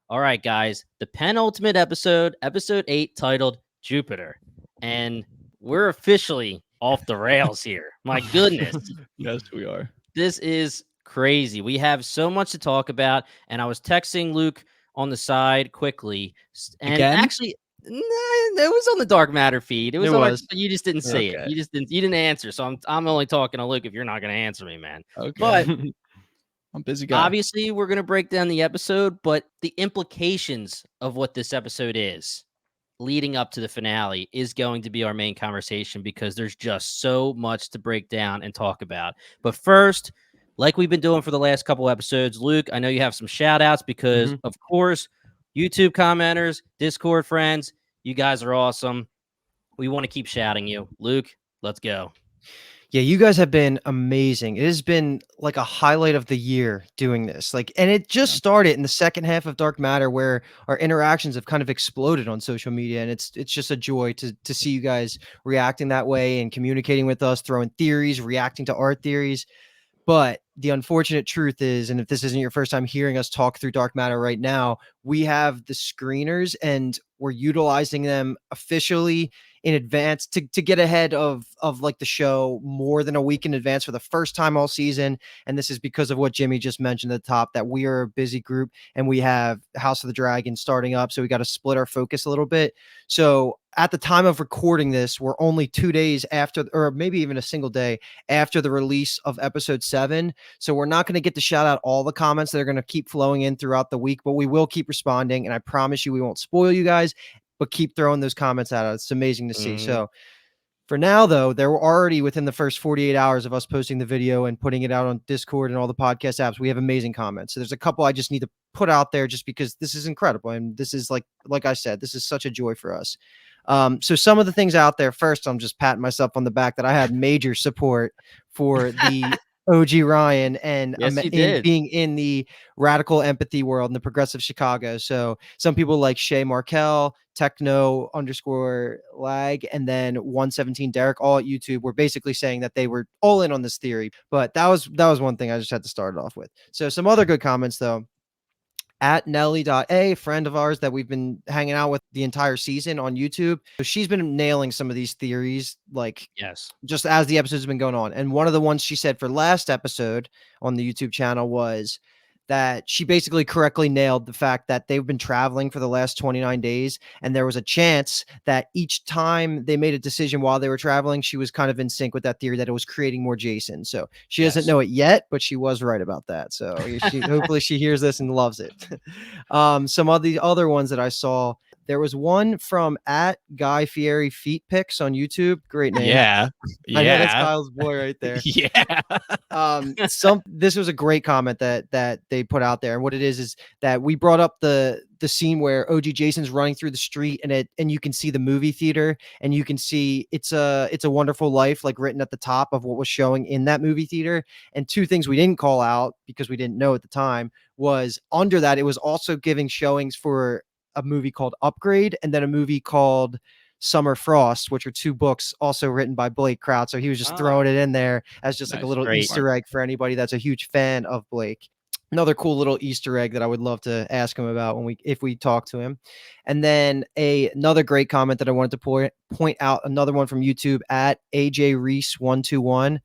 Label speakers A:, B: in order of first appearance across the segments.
A: All right, guys, the penultimate episode, episode 8, titled Jupiter. And we're officially off the rails here. My goodness.
B: Yes, we are.
A: This is crazy. We have so much to talk about. And I was texting Luke on the side quickly. And
B: Again?
A: actually, it was on the Dark Matter feed. It
B: It
A: was on our,
B: was.
A: but you just didn't say it.
B: Okay.
A: You didn't answer. So I'm only talking to Luke if you're not going to answer me, man.
B: Okay.
A: But
B: I'm a busy guy.
A: obviously, we're going to break down the episode, but the implications of what this episode is leading up to the finale is going to be our main conversation because there's just so much to break down and talk about. But first, like we've been doing for the last couple episodes, Luke, I know you have some shout outs because, of course, YouTube commenters, Discord friends, you guys are awesome. We want to keep shouting you. Luke, let's go.
C: Yeah, you guys have been amazing. It has been like a highlight of the year doing this. And it just started in the second half of Dark Matter where our interactions have kind of exploded on social media, and it's just a joy to see you guys reacting that way and communicating with us, throwing theories, reacting to our theories. But the unfortunate truth is, and if this isn't your first time hearing us talk through Dark Matter right now, we have the screeners and we're utilizing them officially in advance to get ahead of like the show more than a week in advance for the first time all season. And this is because of what Jimmy just mentioned at the top, that we are a busy group and we have House of the Dragon starting up. So we got to split our focus a little bit. So at the time of recording this, we're only 2 days after, or maybe even a single day after the release of episode 7. So we're not going to get to shout out all the comments that are going to keep flowing in throughout the week, but we will keep responding. And I promise you, we won't spoil you guys, but keep throwing those comments out. It's amazing to see. So for now, though, they were already within the first 48 hours of us posting the video and putting it out on Discord and all the podcast apps. We have amazing comments. So there's a couple I just need to put out there just because this is incredible. And this is like I said, this is such a joy for us. So some of the things out there, first, I'm just patting myself on the back that I had major support for the OG Ryan and
A: Yes, you did.
C: being in the radical empathy world in the progressive Chicago. So some people like Shay Markel, Techno _ lag, and then 117 Derek, all at YouTube, were basically saying that they were all in on this theory. But that was one thing I just had to start it off with. So some other good comments though. At Nelly.a, friend of ours that we've been hanging out with the entire season on YouTube. So she's been nailing some of these theories, like
A: Yes.
C: just as the episode's been going on. And one of the ones she said for last episode on the YouTube channel was that she basically correctly nailed the fact that they've been traveling for the last 29 days. And there was a chance that each time they made a decision while they were traveling, she was kind of in sync with that theory that it was creating more Jason. So she doesn't know it yet, but she was right about that. So hopefully she hears this and loves it. Some of the other ones that I saw, there was one from at Guy Fieri Feet Pics on YouTube. Great name.
B: Yeah.
C: I know that's Kyle's boy right there.
B: Yeah.
C: This was a great comment that they put out there. And what it is that we brought up the scene where OG Jason's running through the street and you can see the movie theater and you can see it's a Wonderful Life, like written at the top of what was showing in that movie theater. And two things we didn't call out because we didn't know at the time was under that, it was also giving showings for a movie called Upgrade and then a movie called Summer Frost, which are two books also written by Blake Kraut. So he was just throwing it in there as just like a little Easter egg for anybody that's a huge fan of Blake. Another cool little Easter egg that I would love to ask him about if we talk to him. And then another great comment that I wanted to point out, another one from YouTube at AJ Reese 121.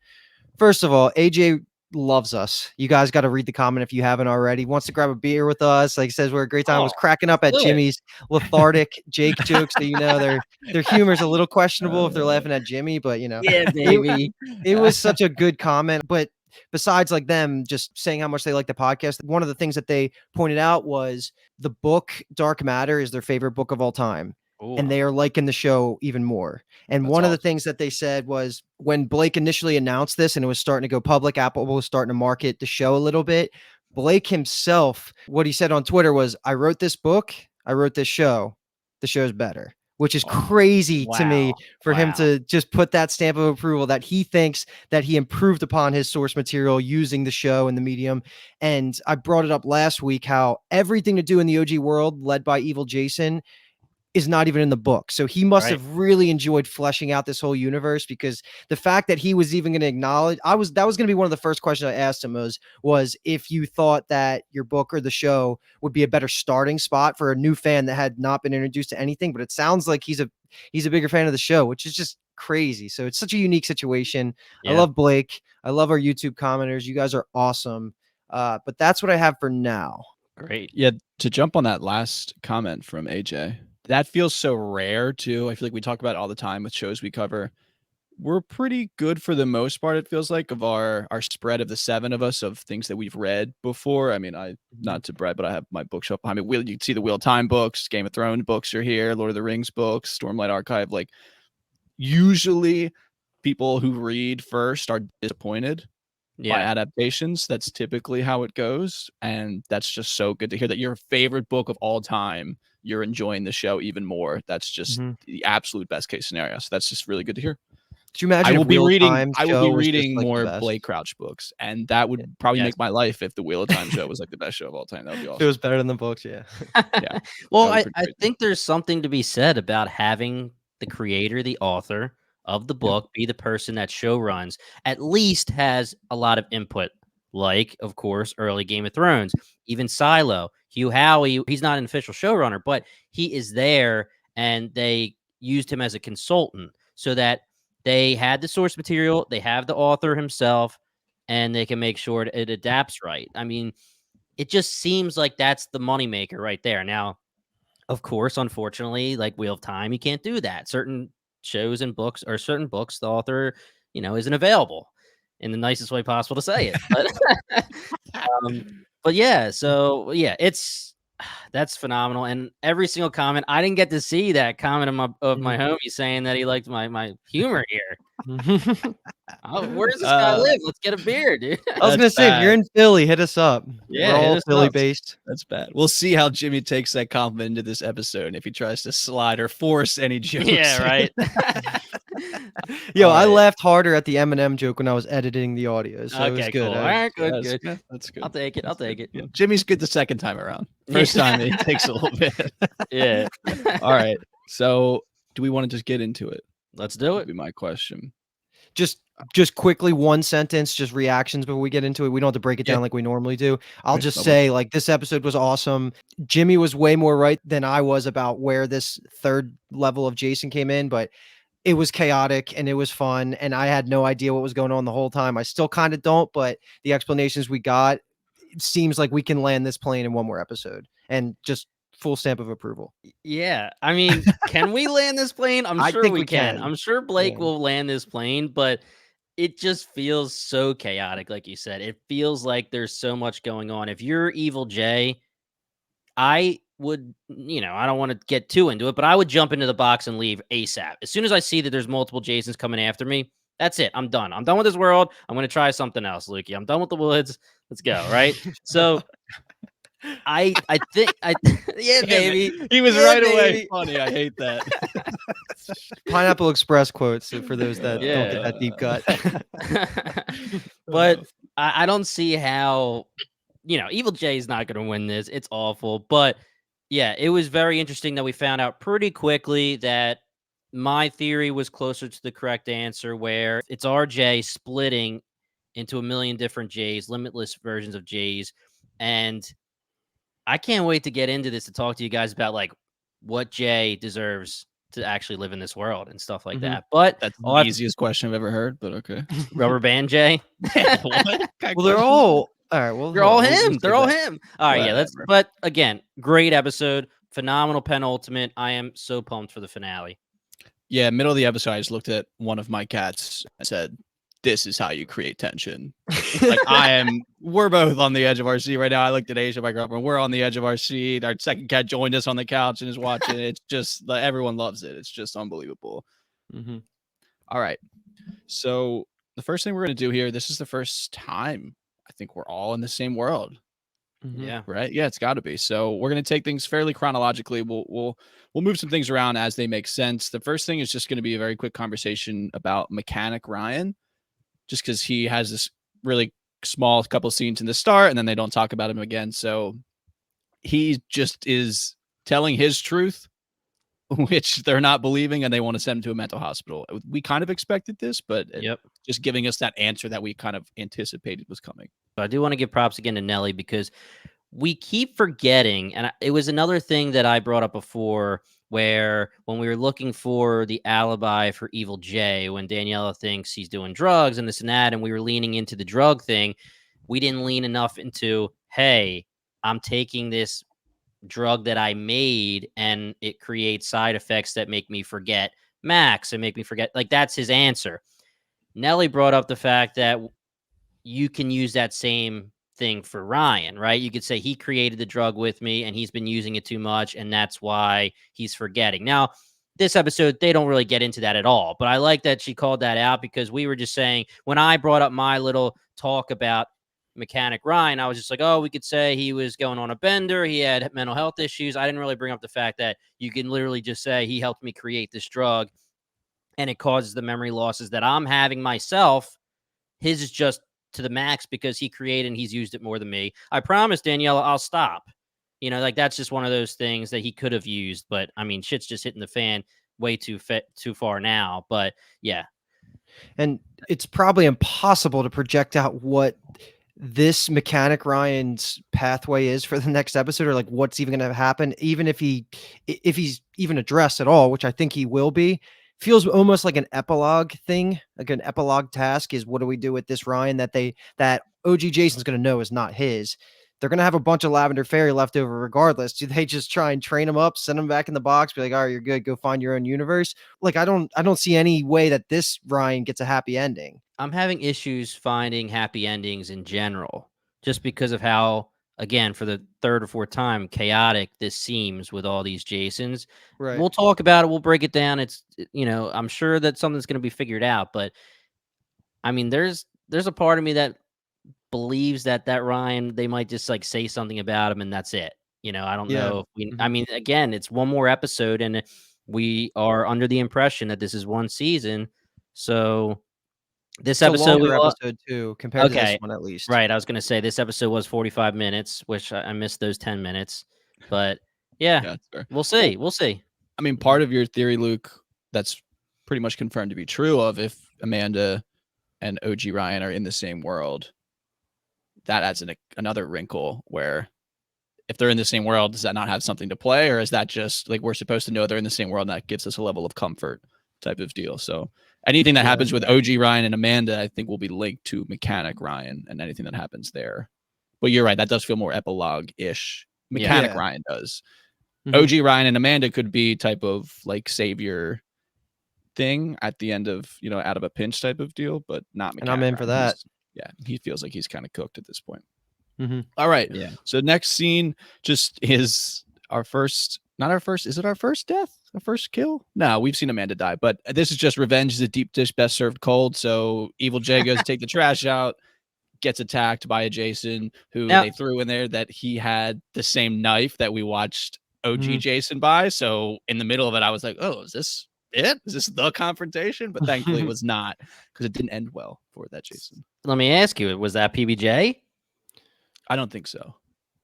C: First of all, AJ loves us. You guys got to read the comment if you haven't already. Wants to grab a beer with us. Like says we're a great time. Was cracking up at Jimmy's lethargic Jake jokes. So their humor is a little questionable if they're laughing at Jimmy, but
A: yeah, baby.
C: It was such a good comment. But besides like them just saying how much they like the podcast, one of the things that they pointed out was the book Dark Matter is their favorite book of all time. And they are liking the show even more. And one of the things that they said was when Blake initially announced this and it was starting to go public, Apple was starting to market the show a little bit. Blake himself, what he said on Twitter was, I wrote this book, I wrote this show, the show's better, which is crazy to me for him to just put that stamp of approval that he thinks that he improved upon his source material using the show and the medium. And I brought it up last week, how everything to do in the OG world led by Evil Jason is not even in the book. So he must
A: Right.
C: have really enjoyed fleshing out this whole universe, because the fact that he was even going to acknowledge, that was going to be one of the first questions I asked him was if you thought that your book or the show would be a better starting spot for a new fan that had not been introduced to anything. But it sounds like he's a bigger fan of the show, which is just crazy. So it's such a unique situation.
A: Yeah.
C: I love Blake. I love our YouTube commenters. You guys are awesome. But that's what I have for now.
A: Great.
B: Yeah, to jump on that last comment from AJ, that feels so rare too. I feel like we talk about it all the time with shows we cover. We're pretty good for the most part, it feels like, of our spread of the 7 of us of things that we've read before. I mean, not to brag, but I have my bookshelf behind me. You can see the Wheel of Time books, Game of Thrones books are here, Lord of the Rings books, Stormlight Archive. Like, usually people who read first are disappointed by adaptations. That's typically how it goes, and that's just so good to hear that your favorite book of all time, you're enjoying the show even more. That's just the absolute best case scenario. So that's just really good to hear.
C: Could you imagine if Wheel of Time
B: I will be
C: show was just
B: reading
C: like the
B: more
C: best?
B: Blake Crouch books, and that would probably make my life if the Wheel of Time show was like the best show of all time. That would be awesome.
C: It was better than the books, yeah.
B: Yeah.
A: Well,
B: That would be
A: I
B: pretty great.
A: think there's something to be said about having the creator, the author of the book, be the person that show runs, at least has a lot of input. Like, of course, early Game of Thrones, even Silo, Hugh Howey, he's not an official showrunner, but he is there, and they used him as a consultant so that they had the source material, they have the author himself, and they can make sure it adapts right. I mean, it just seems like that's the moneymaker right there. Now, of course, unfortunately, like Wheel of Time, you can't do that. Certain shows and books, or certain books, the author, isn't available in the nicest way possible to say it. But yeah, so yeah, that's phenomenal. And every single comment, I didn't get to see that comment of my homie saying that he liked my humor here. Oh, where does this guy live? Let's get a beer, dude.
C: I was gonna say, if you're in Philly, hit us up.
A: Yeah,
C: We're
A: hit
C: all
A: us
C: Philly
A: up.
C: based.
B: That's bad. We'll see how Jimmy takes that compliment into this episode, and if he tries to slide or force any jokes.
A: Yeah, right.
C: Yo,
B: All
C: I
B: right.
C: laughed harder at the Eminem joke when I was editing the audio, so it was
A: Okay,
C: good.
A: cool. All right, good,
B: That's
A: good.
B: That's good.
A: I'll take it. I'll
B: That's
A: take
B: good.
A: it.
B: Yeah. Jimmy's good the second time around. First time it takes a little bit.
A: Yeah.
B: All right. So, do we want to just get into it?
A: Let's do
B: Would
A: it.
B: be my question.
C: Just quickly, one sentence, just reactions before we get into it. We don't have to break it down like we normally do. I'll just say, like, this episode was awesome. Jimmy was way more right than I was about where this third level of Jason came in, but it was chaotic and it was fun, and I had no idea what was going on the whole time. I still kind of don't, but the explanations we got, it seems like we can land this plane in one more episode, and just full stamp of approval.
A: Yeah. I mean, can we land this plane? I'm
C: I
A: sure
C: think
A: we
C: we
A: can.
C: can.
A: I'm sure Blake
C: Yeah.
A: will land this plane, but it just feels so chaotic, like you said. It feels like there's so much going on. If you're Evil Jay, I would, I don't want to get too into it, but I would jump into the box and leave ASAP. As soon as I see that there's multiple Jasons coming after me, that's it. I'm done. I'm done with this world. I'm going to try something else, Lukey. I'm done with the woods. Let's go. Right. So I think yeah, baby.
B: He was
A: Yeah,
B: right away.
A: baby.
B: Funny. I hate that.
C: Pineapple Express quotes for those that don't get that deep cut.
A: But I don't see how, Evil Jay is not going to win this. It's awful. But yeah, it was very interesting that we found out pretty quickly that my theory was closer to the correct answer, where it's RJ splitting into a million different Jays, limitless versions of Jays. And I can't wait to get into this, to talk to you guys about like what Jay deserves to actually live in this world and stuff like that. But
B: That's the easiest question I've ever heard, but okay.
A: Rubber Band Jay.
C: Well, they're all right. Well,
A: They're all him. They're all him. All right, yeah.
B: Whatever.
A: But again, great episode, phenomenal penultimate. I am so pumped for the finale.
B: Yeah, middle of the episode, I just looked at one of my cats and said, "This is how you create tension." Like, we're both on the edge of our seat right now. I looked at Asia, my girlfriend. We're on the edge of our seat. Our second cat joined us on the couch and is watching. It's just everyone loves it. It's just unbelievable. All right. So the first thing we're going to do here, this is the first time I think we're all in the same world.
A: Yeah.
B: Right. Yeah, it's got to be. So we're going to take things fairly chronologically. We'll move some things around as they make sense. The first thing is just going to be a very quick conversation about Mechanic Ryan, just because he has this really small couple scenes in the start, and then they don't talk about him again. So he just is telling his truth which they're not believing, and they want to send him to a mental hospital. We kind of expected this, but
A: Yep.
B: just giving us that answer that we kind of anticipated was coming.
A: But I do want to give props again to Nelly because we keep forgetting, and it was another thing that I brought up before, where when we were looking for the alibi for Evil Jay, when Daniela thinks he's doing drugs and this and that, and we were leaning into the drug thing, we didn't lean enough into, hey, I'm taking this drug that I made and it creates side effects that make me forget Max and make me forget. Like, that's his answer. Nelly brought up the fact that you can use that same thing for Ryan, right? You could say he created the drug with me and he's been using it too much, and that's why he's forgetting. Now, this episode, they don't really get into that at all, but I like that she called that out because we were just saying, when I brought up my little talk about Mechanic Ryan, I was just like, oh, we could say he was going on a bender, he had mental health issues. I didn't really bring up the fact that you can literally just say he helped me create this drug and it causes the memory losses that I'm having myself. His is just to the max because he created and he's used it more than me. I promise, Daniela, I'll stop. Like, that's just one of those things that he could have used, but I mean, shit's just hitting the fan way too far now. But yeah.
C: And it's probably impossible to project out what this Mechanic Ryan's pathway is for the next episode, or like what's even going to happen, even if he's even addressed at all, which I think he will be. Feels almost like an epilogue thing, like an epilogue task is, what do we do with this Ryan that OG Jason's going to know is not his? They're going to have a bunch of Lavender Fairy left over regardless. Do they just try and train him up, send him back in the box, be like, all right, you're good, go find your own universe? Like, I don't see any way that this Ryan gets a happy ending.
A: I'm having issues finding happy endings in general, just because of how, again, for the third or fourth time, chaotic this seems with all these Jasons.
C: Right.
A: We'll talk about it. We'll break it down. It's, I'm sure that something's going to be figured out, but I mean, there's a part of me that believes that Ryan, they might just like say something about him and that's it. I don't know if we, I mean, again, it's one more episode and we are under the impression that this is one season. So this
C: It's a
A: episode,
C: longer episode too, compared to this one at least.
A: Right. I was going to say this episode was 45 minutes, which I missed those 10 minutes, but yeah, we'll see. We'll see.
B: I mean, part of your theory, Luke, that's pretty much confirmed to be true of if Amanda and OG Ryan are in the same world, that adds another wrinkle where if they're in the same world, does that not have something to play? Or is that just like we're supposed to know they're in the same world and that gives us a level of comfort type of deal? So anything that happens with OG Ryan and Amanda, I think will be linked to Mechanic Ryan and anything that happens there. But you're right. That does feel more epilogue-ish. Mechanic Ryan does. OG Ryan and Amanda could be type of like savior thing at the end of, out of a pinch type of deal, but not Mechanic
C: And I'm in
B: Ryan.
C: for that.
B: He feels like he's kind of cooked at this point.
C: Mm-hmm.
B: All right.
A: Yeah.
B: So next scene just is our first, not our first. Is it our first death? Our first kill? No, we've seen Amanda die, but this is just revenge is a deep dish best served cold. So Evil Jay goes to take the trash out, gets attacked by a Jason who they threw in there that he had the same knife that we watched OG Jason buy. So in the middle of it, I was like, oh, is this it? Is this the confrontation? But thankfully it was not, because it didn't end well for that Jason.
A: Let me ask you, was that PBJ?
B: I don't think so.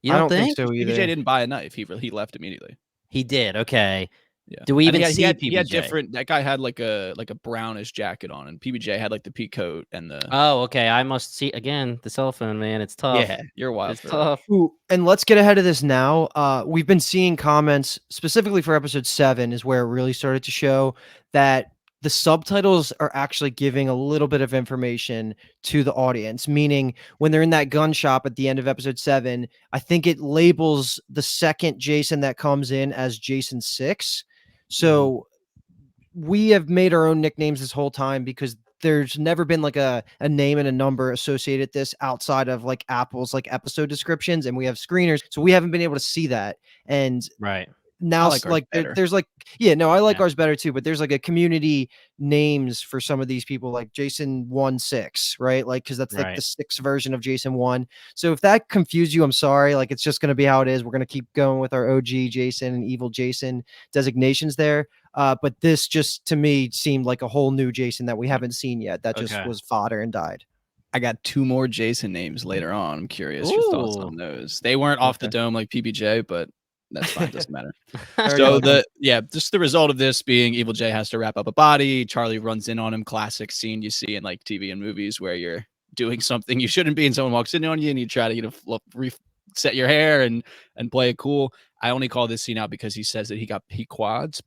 A: You don't think
C: so either.
B: PBJ didn't buy a knife. He left immediately.
A: He did. Okay.
B: Yeah.
A: Do we even see PBJ?
B: He had different. That guy had like a brownish jacket on, and PBJ had like the pea coat and the.
A: Oh, okay. I must see again. The cell phone, man. It's tough.
B: Yeah, you're wild.
A: It's tough.
C: Ooh, and let's get ahead of this now. We've been seeing comments specifically for episode 7 is where it really started to show that the subtitles are actually giving a little bit of information to the audience, meaning when they're in that gun shop at the end of episode 7, I think it labels the second Jason that comes in as Jason 6. So we have made our own nicknames this whole time because there's never been like a name and a number associated with this outside of like Apple's like episode descriptions, and we have screeners. So we haven't been able to see that. And
A: right
C: now there's like, I like ours better too, but there's like a community names for some of these people, like Jason 1-6, right? Like, cause that's like the 6th version of Jason 1. So if that confused you, I'm sorry. Like, it's just going to be how it is. We're going to keep going with our OG Jason and Evil Jason designations there. But this just to me seemed like a whole new Jason that we haven't seen yet. That just was fodder and died.
B: I got 2 more Jason names later on. I'm curious your thoughts on those. They weren't off the dome like PBJ, but That's fine. Doesn't matter.
C: Very
B: So
C: welcome.
B: just the result of this being Evil Jay has to wrap up a body. Charlie runs in on him. Classic scene you see in like TV and movies where you're doing something you shouldn't be, and someone walks in on you, and you try to reset your hair and play it cool. I only call this scene out because he says that he got pequods,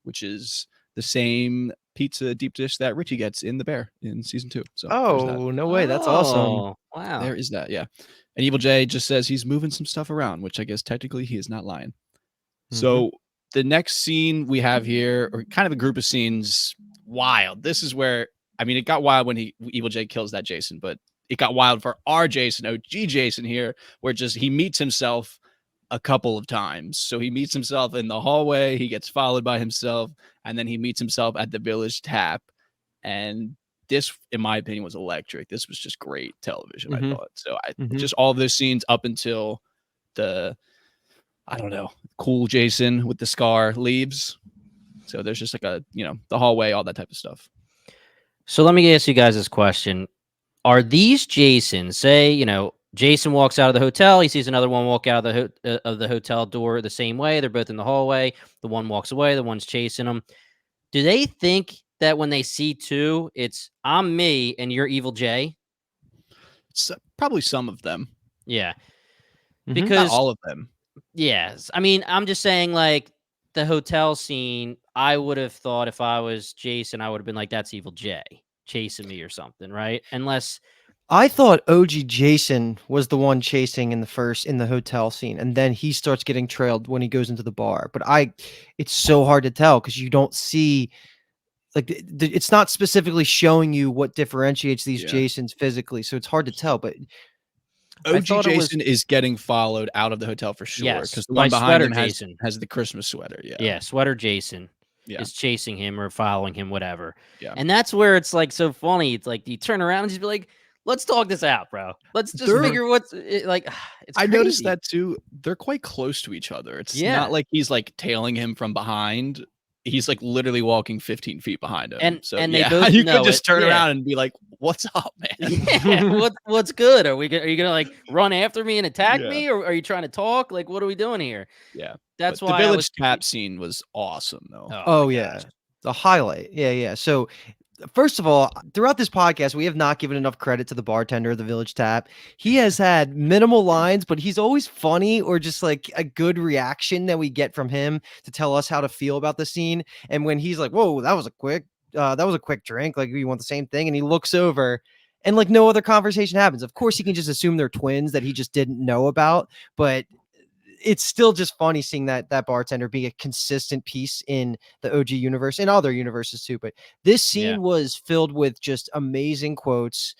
B: which is the same pizza deep dish that Richie gets in The Bear in season 2. So there's that.
C: Oh, no way. That's awesome.
A: Oh, wow.
B: There is that. Yeah. And Evil Jay just says he's moving some stuff around, which I guess technically he is not lying. So the next scene we have here, or kind of a group of scenes, wild. This is where, I mean, it got wild when Evil Jay kills that Jason, but it got wild for our Jason, OG Jason here, where just he meets himself a couple of times. So he meets himself in the hallway, he gets followed by himself, and then he meets himself at the Village Tap. And this, in my opinion, was electric. This was just great television, I thought. So just all of those scenes up until I don't know, cool Jason with the scar leaves. So there's just like the hallway, all that type of stuff.
A: So let me ask you guys this question. Are these Jasons, say, Jason walks out of the hotel, he sees another one walk out of the hotel door the same way. They're both in the hallway. The one walks away, the one's chasing them. Do they think that when they see two, it's I'm me and you're Evil Jay?
B: Probably some of them.
A: Yeah.
B: Not
A: Because
B: all of them.
A: yes. I mean, I'm just saying, like, the hotel scene, I would have thought if I was Jason, I would have been like, that's Evil Jay chasing me or something, right? Unless
C: I thought OG Jason was the one chasing in the hotel scene, and then he starts getting trailed when he goes into the bar. But it's so hard to tell because you don't see, like, it's not specifically showing you what differentiates these Jasons physically, so it's hard to tell. But
B: OG Jason is getting followed out of the hotel for sure because the one behind him has the Christmas sweater. Yeah,
A: sweater Jason is chasing him or following him, whatever.
B: Yeah,
A: and that's where it's like so funny. It's like you turn around and just be like, let's talk this out, bro. Let's just figure what's like. It's
B: I
A: crazy.
B: noticed that too. They're quite close to each other. It's not like he's like tailing him from behind. He's like literally walking 15 feet behind him.
A: And
B: so
A: they both
B: you
A: know
B: could just
A: it.
B: turn around and be like, "What's up, man?
A: What's good? Are you gonna like run after me and attack me, or are you trying to talk? Like, what are we doing here?"
B: Yeah,
A: that's
B: why
A: the
B: Village Tap scene was awesome, though.
C: Oh yeah, the highlight. Yeah. So first of all, throughout this podcast, we have not given enough credit to the bartender of the Village Tap. He has had minimal lines, but he's always funny or just like a good reaction that we get from him to tell us how to feel about the scene. And when he's like, "Whoa, that was a quick drink. Like, you want the same thing?" And he looks over and like no other conversation happens. Of course, he can just assume they're twins that he just didn't know about, but it's still just funny seeing that bartender be a consistent piece in the OG universe and other universes too. But this scene was filled with just amazing quotes.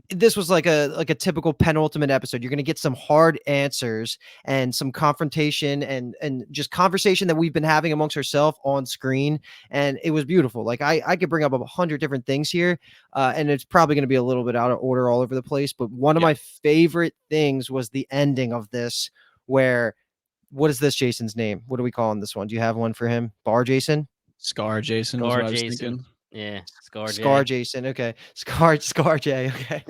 C: This was like a typical penultimate episode. You're going to get some hard answers and some confrontation and just conversation that we've been having amongst ourselves on screen. And it was beautiful. Like I could bring up 100 different things here, and it's probably going to be a little bit out of order all over the place. But one of my favorite things was the ending of this, where what is this Jason's name? What are we calling this one? Do you have one for him? Bar Jason?
B: Scar Jason was what I was thinking.
A: Yeah,
C: Scar Jason. Okay. Scar J. Okay.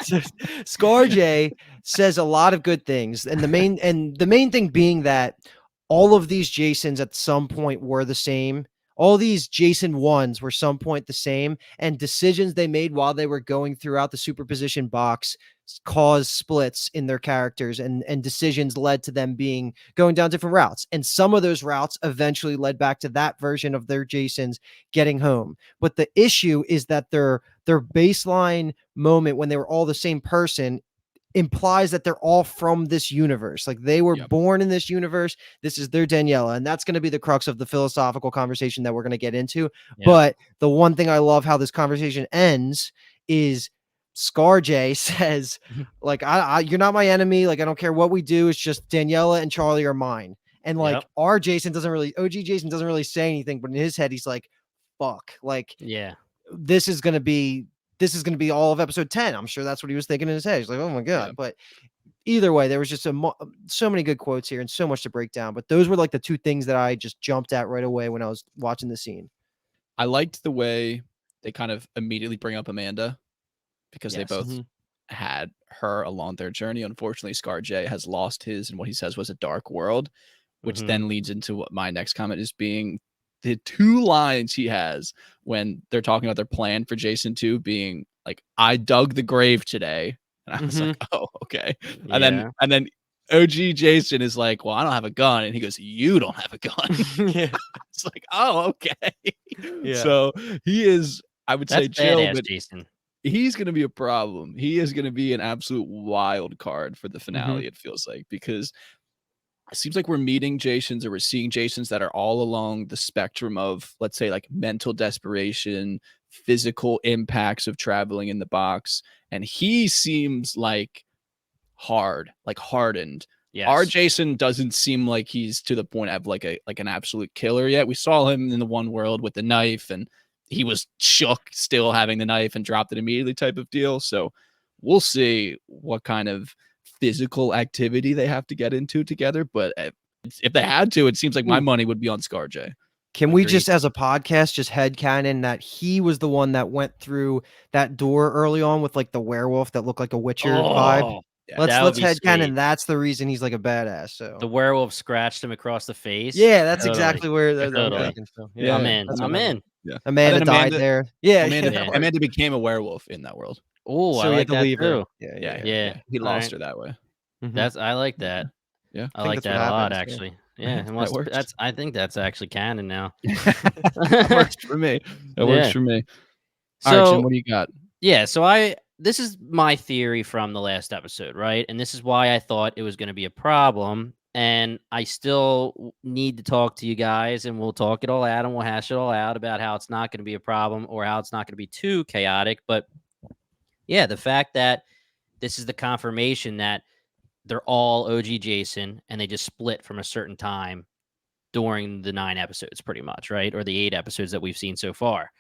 C: So, Scar J says a lot of good things. And the main thing being that all of these Jasons at some point were the same. All these Jason ones were some point the same, and decisions they made while they were going throughout the superposition box caused splits in their characters, and decisions led to them going down different routes. And some of those routes eventually led back to that version of their Jasons getting home. But the issue is that their baseline moment when they were all the same person implies that they're all from this universe. Like they were born in this universe. This is their Daniela. And that's going to be the crux of the philosophical conversation that we're going to get into. But the one thing I love how this conversation ends is Scar J says, like, you're not my enemy. Like, I don't care what we do. It's just Daniela and Charlie are mine. And like OG Jason doesn't really say anything, but in his head, he's like, fuck, like, this is going to be all of episode 10. I'm sure that's what he was thinking in his head. He's like, oh my God. But either way, there was just so many good quotes here and so much to break down. But those were like the two things that I just jumped at right away when I was watching the scene. I
B: liked the way they kind of immediately bring up Amanda, because they both had her along their journey. Unfortunately, Scar J has lost his in what he says was a dark world, which then leads into what my next comment is being the 2 lines he has when they're talking about their plan for Jason 2 being like, "I dug the grave today." And I was like, "Oh, okay."
A: Yeah.
B: And then OG Jason is like, "Well, I don't have a gun." And he goes, "You don't have a gun."
C: Yeah.
B: It's like, "Oh, okay."
C: Yeah.
B: So he is, I would
A: That's
B: say, chill,
A: badass,
B: but
A: Jason.
B: he's gonna be a problem. He is gonna be an absolute wild card for the finale, it feels like, because it seems like we're meeting Jasons or we're seeing Jasons that are all along the spectrum of, let's say, like mental desperation, physical impacts of traveling in the box. And he seems like hardened. Our
A: Yes.
B: Jason doesn't seem like he's to the point of like an absolute killer yet. We saw him in the one world with the knife, and he was shook still having the knife and dropped it immediately type of deal. So we'll see what kind of physical activity they have to get into together. But if they had to, it seems like my
C: Ooh.
B: money would be on Scar J.
C: Can we
A: Agreed.
C: just, as a podcast, just headcanon that he was the one that went through that door early on with like the werewolf that looked like a Witcher vibe?
A: Oh,
B: Yeah.
C: Let's
A: that would be
C: headcanon
A: sweet.
C: that's the reason he's like a badass.
A: The
C: So
A: werewolf scratched him across the face.
C: yeah, that's
A: Totally.
C: exactly where I'm
A: Totally.
C: thinking. So
B: Yeah.
A: I'm
C: yeah,
A: in.
C: that's
A: I'm
C: what I meant.
A: in.
B: Yeah. And
C: Amanda
B: then
C: died there. Yeah, yeah, that worked.
B: Amanda became a werewolf in that world.
A: Oh, I
C: So he had
A: like
C: to
A: that
C: leave her.
A: too.
C: Yeah,
B: Yeah.
C: yeah,
A: Yeah.
B: He
A: All
B: lost
A: right.
B: her that way.
C: yeah.
A: I like
B: Yeah.
A: that.
B: Yeah.
A: I
C: think
A: like
C: that's what
A: that a lot,
C: happens, yeah.
A: actually. Yeah. It
B: That
A: must,
B: works.
A: I think that's actually canon now.
B: That works for me. That works
A: Yeah.
B: for me. All right, Jim,
A: So
B: what do you got?
A: yeah, this is my theory from the last episode, right? And this is why I thought it was going to be a problem. And I still need to talk to you guys, and we'll talk it all out and we'll hash it all out about how it's not going to be a problem or how it's not going to be too chaotic. But yeah, the fact that this is the confirmation that they're all OG Jason and they just split from a certain time during the 9 episodes, pretty much, right? Or the 8 episodes that we've seen so far.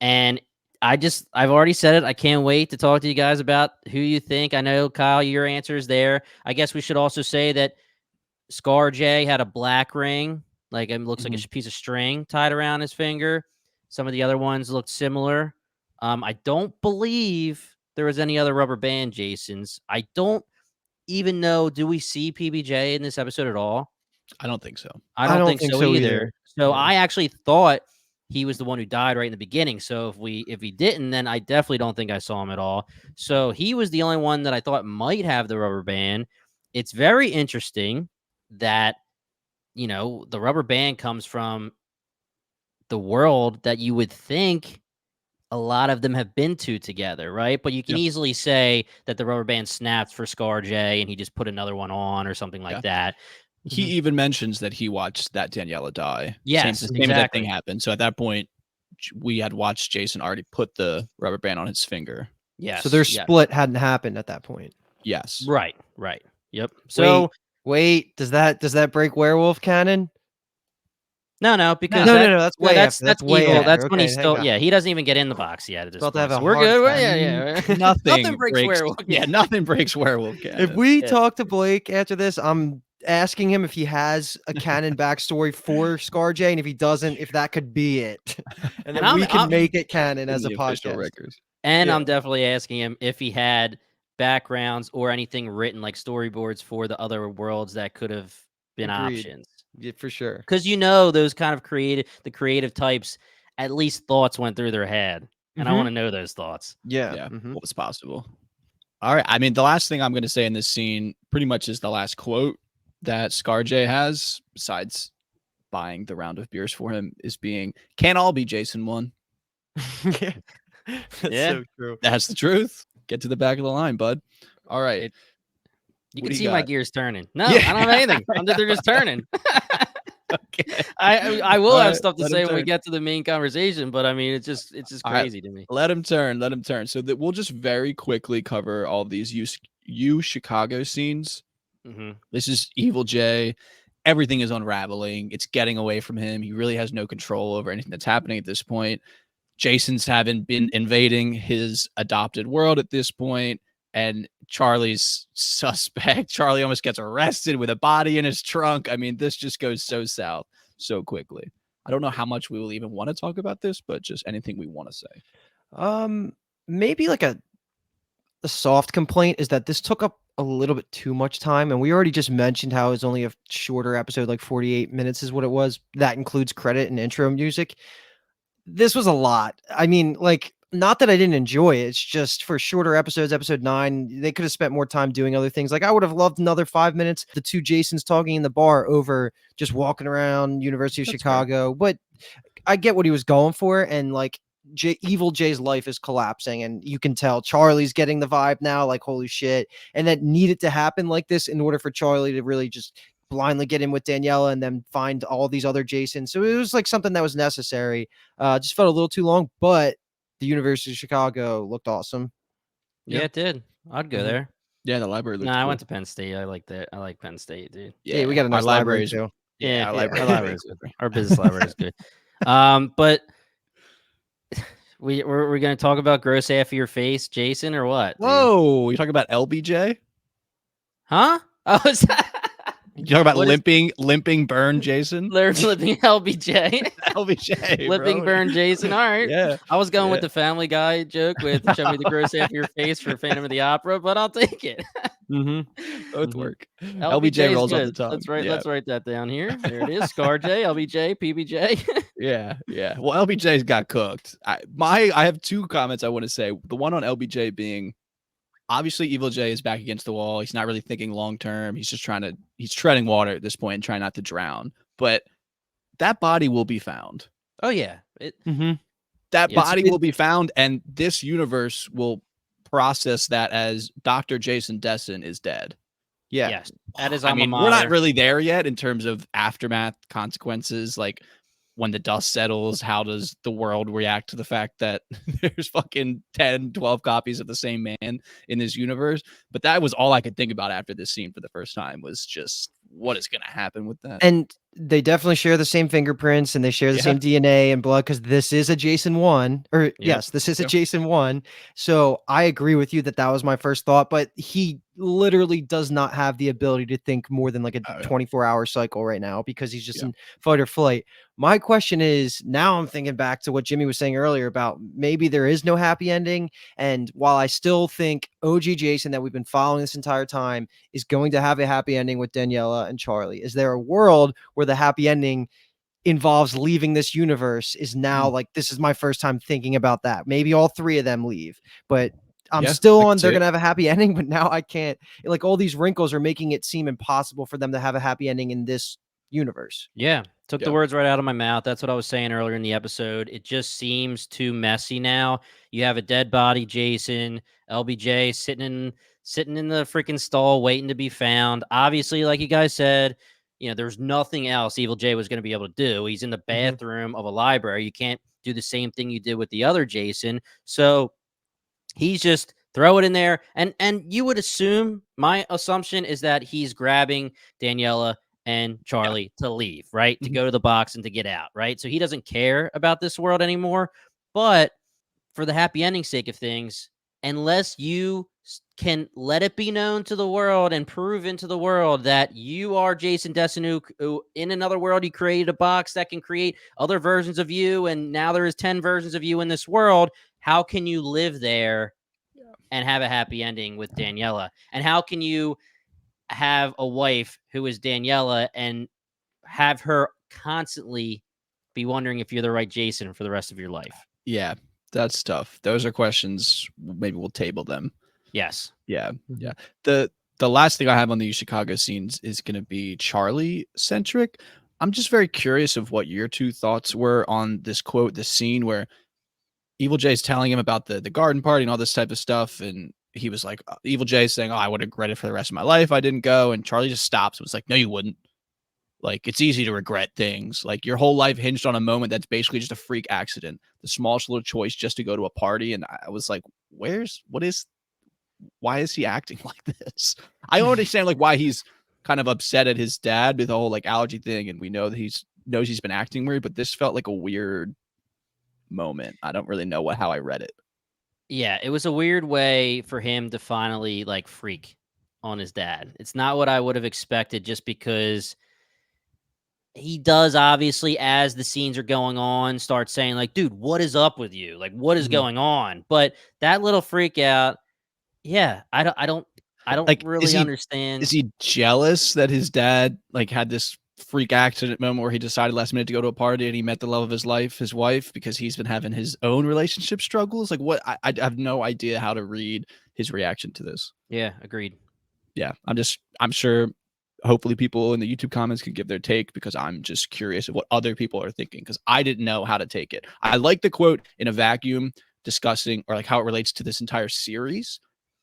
A: And I've already said it. I can't wait to talk to you guys about who you think. I know, Kyle, your answer is there. I guess we should also say that Scar J had a black ring, like it looks like a piece of string tied around his finger. Some of the other ones looked similar. I don't believe there was any other rubber band Jasons. I don't even know. Do we see PBJ in this episode at all?
B: I don't think so.
A: I
C: I
A: don't
C: don't
A: think
C: think
A: so
C: so
A: either.
C: either.
A: So
C: Yeah.
A: I actually thought he was the one who died right in the beginning. So if he didn't, then I definitely don't think I saw him at all. So he was the only one that I thought might have the rubber band. It's very interesting that the rubber band comes from the world that you would think a lot of them have been to together, right? But you can
B: Yeah.
A: easily say that the rubber band snapped for Scar J and he just put another one on or something like
B: Yeah.
A: that.
B: He even mentions that he watched that Daniela die.
A: Yes,
B: Same as that thing
A: exactly.
B: happened. So at that point, we had watched Jason already put the rubber band on his finger.
A: Yes.
C: So their
A: yes.
C: split hadn't happened at that point.
B: Yes.
A: Right. Yep. So
C: Wait, does that break werewolf canon?
A: no, because
C: No, that's way
A: that's
C: after. That's way
A: evil.
C: after.
A: That's when
C: Okay,
A: he's
C: thank
A: still
C: God.
A: he doesn't even get in the box yet at this
C: About to
A: point.
C: have a
A: So we're
C: heart
A: good.
C: attack.
A: Yeah.
B: Nothing
A: breaks werewolf.
B: Yeah, nothing breaks werewolf canon.
C: If we
A: Yeah.
C: talk to Blake after this, I'm asking him if he has a canon backstory for Scar J, and if he doesn't, if that could be it. And then we can make it canon as a
B: the official
C: podcast.
B: records.
A: And
C: Yeah.
A: I'm definitely asking him if he had backgrounds or anything written like storyboards for the other worlds that could have been
C: Agreed.
A: options.
C: Yeah, for sure.
A: Because those kind of creative types, at least thoughts went through their head. And I want to know those thoughts.
C: Yeah.
B: Yeah. What was possible? All right. I mean, the last thing I'm going to say in this scene pretty much is the last quote that Scar J has, besides buying the round of beers for him, is being, "Can't all be Jason 1."
C: Yeah. That's
A: Yeah.
C: so true.
B: That's the truth. Get to the back of the line, bud. All right.
A: You
B: What
A: can
B: do
A: see
B: you
A: my
B: got?
A: gears turning. No,
B: Yeah.
A: I don't have anything. They're just turning.
B: Okay.
A: I will
B: All
A: have
B: right,
A: stuff to
B: let
A: say
B: him
A: when we
B: turn.
A: get to the main conversation, but I mean, it's just
B: All right.
A: crazy to me.
B: Let him turn. Let him turn. So that we'll just very quickly cover all these U Chicago scenes.
A: Mm-hmm.
B: This is Evil J. Everything is unraveling. It's getting away from him. He really has no control over anything that's happening at this point. Jason's haven't been invading his adopted world at this point, and Charlie's suspect. Charlie almost gets arrested with a body in his trunk. I mean, this just goes so south so quickly. I don't know how much we will even want to talk about this, but just anything we want to say.
C: Maybe like a soft complaint is that this took up a little bit too much time, and we already just mentioned how it's only a shorter episode, like 48 minutes is what it was. That includes credit and intro music. This was a lot. I mean, like, not that I didn't enjoy it. It's just for shorter episodes, episode 9, they could have spent more time doing other things. Like, I would have loved another 5 minutes, the two Jasons talking in the bar over just walking around University of
B: That's fair.
C: Chicago. But I get what he was going for, and like Evil Jay's life is collapsing, and you can tell Charlie's getting the vibe now, like holy shit, and that needed to happen like this in order for Charlie to really just blindly get in with Daniela and then find all these other Jasons. So it was like something that was necessary. Just felt a little too long, but the University of Chicago looked awesome.
A: Yeah,
B: Yeah.
A: it did. I'd go
C: Mhm.
A: there.
B: Yeah, the library
A: No,
B: looked
A: I
B: cool.
A: went to Penn State. I like that. I like Penn State, dude.
C: Yeah, we got a
B: our
C: nice library
B: libraries.
C: too.
B: Yeah, our
A: Yeah,
B: library.
A: our
B: is
A: library
B: way
A: is good.
B: cooler.
A: Our business library is good. But we're gonna talk about gross half of your face, Jason, or what? Dude?
B: Whoa, you talking about LBJ?
A: Huh? Oh, is that
B: You talking about
A: what is-
B: limping burn Jason?
A: They're flipping LBJ.
B: LBJ,
A: Flipping
B: bro.
A: burn Jason. All right.
B: Yeah,
A: I was going with
B: yeah.
A: the Family Guy joke with show me the gross half of your face for Phantom of the Opera, but I'll take it.
B: Both work.
A: LBJ
B: LBJ
A: is
B: rolls off the
A: good.
B: tongue. Yeah,
A: Let's write that down here. There it is. Scar J, LBJ, PBJ.
B: yeah. Well, LBJ's got cooked. I have two comments I want to say. The one on LBJ being obviously Evil J is back against the wall. He's not really thinking long term. He's just he's treading water at this point and trying not to drown. But that body will be found.
A: Oh yeah.
B: That
A: Yeah,
B: body will be found, and this universe will process that as Dr. Jason Dessen is dead.
C: Yeah.
A: Yes. That is
B: I
A: alma
B: mean, we're not
A: mater.
B: really there yet in terms of aftermath consequences. Like when the dust settles, how does the world react to the fact that there's fucking 10, 12 copies of the same man in this universe? But that was all I could think about after this scene for the first time was just what is going to happen with that.
C: And they definitely share the same fingerprints and they share the
B: Yeah.
C: same DNA and blood because this is a Jason 1. Or yes, this is a
B: Yep.
C: Jason 1. So I agree with you that that was my first thought, but he literally does not have the ability to think more than like a 24-hour cycle right now because he's just in fight or flight. My question is, now I'm thinking back to what Jimmy was saying earlier about maybe there is no happy ending. And while I still think OG Jason that we've been following this entire time is going to have a happy ending with Daniela and Charlie, is there a world where the happy ending involves leaving this universe? Is now like, this is my first time thinking about that. Maybe all three of them leave, but I'm still on. They're going to have a happy ending, but now I can't. Like all these wrinkles are making it seem impossible for them to have a happy ending in this universe.
A: Yeah. Took the words right out of my mouth. That's what I was saying earlier in the episode. It just seems too messy now. You have a dead body, Jason, LBJ sitting in the freaking stall waiting to be found. Obviously, like you guys said, there's nothing else Evil J was going to be able to do. He's in the bathroom of a library. You can't do the same thing you did with the other Jason. So he's just throw it in there. And you would assume, my assumption is that he's grabbing Daniela and Charlie to leave, right? To go to the box and to get out, right? So he doesn't care about this world anymore. But for the happy ending sake of things, unless you can let it be known to the world and prove into the world that you are Jason Dessen, who in another world you created a box that can create other versions of you, and now there is 10 versions of you in this world, how can you live there and have a happy ending with Daniela? And how can you have a wife who is Daniela and have her constantly be wondering if you're the right Jason for the rest of your life?
B: Yeah, that's tough. Those are questions. Maybe we'll table them.
A: Yes.
B: Yeah. The last thing I have on the Chicago scenes is going to be Charlie centric. I'm just very curious of what your two thoughts were on this quote, this scene where Evil Jay's telling him about the garden party and all this type of stuff, and he was like, Evil Jay saying, "Oh, I would regret it for the rest of my life. I didn't go." And Charlie just stops and was like, "No, you wouldn't. Like, it's easy to regret things. Like, your whole life hinged on a moment that's basically just a freak accident, the smallest little choice just to go to a party." And I was like, why is he acting like this? I don't understand like why he's kind of upset at his dad with the whole like allergy thing, and we know that knows he's been acting weird, but this felt like a weird moment. I don't really know how I read it.
A: Yeah, it was a weird way for him to finally like freak on his dad. It's not what I would have expected, just because he does obviously, as the scenes are going on, start saying like, dude, what is up with you? Like, what is going on? But that little freak out, Yeah, I don't
B: Like,
A: really understand.
B: is he jealous that his dad, like, had this freak accident moment where he decided last minute to go to a party and he met the love of his life, his wife, because he's been having his own relationship struggles? Like, what? I have no idea how to read his reaction to this.
A: Yeah, agreed.
B: Yeah, I'm sure hopefully people in the YouTube comments can give their take because I'm just curious of what other people are thinking because I didn't know how to take it. I like the quote in a vacuum discussing or like how it relates to this entire series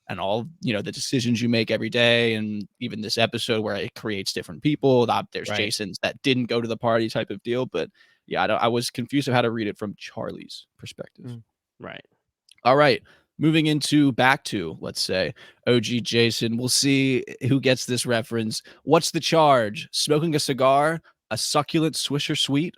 B: and all, the decisions you make every day and even this episode where it creates different people. There's
A: Right.
B: Jason's that didn't go to the party type of deal, but yeah, I was confused of how to read it from Charlie's perspective.
C: Mm.
A: Right.
B: All right. Moving into back to, let's say, OG Jason. We'll see who gets this reference. What's the charge? Smoking a cigar? A succulent Swisher sweet?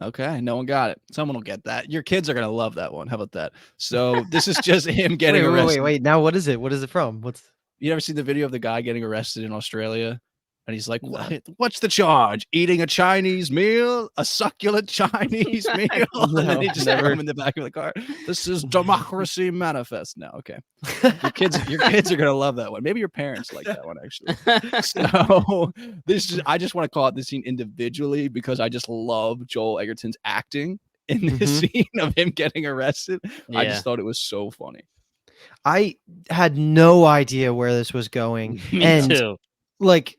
B: Okay, no one got it. Someone will get that. Your kids are going to love that one. How about that? So this is just him getting arrested.
C: Wait. Now what is it? What is it from? What's
B: You ever seen the video of the guy getting arrested in Australia? And he's like,
C: No.
B: What's the charge? Eating a Chinese meal? A succulent Chinese meal? And then
C: No,
B: they just
C: never.
B: throw him in the back of the car. This is democracy manifest now. Okay. Your kids are gonna love that one. Maybe your parents like that one actually. So I just want to call out this scene individually because I just love Joel Egerton's acting in this scene of him getting arrested. I
A: Yeah.
B: just thought it was so funny.
C: I had no idea where this was going.
A: Me
C: and
A: too.
C: like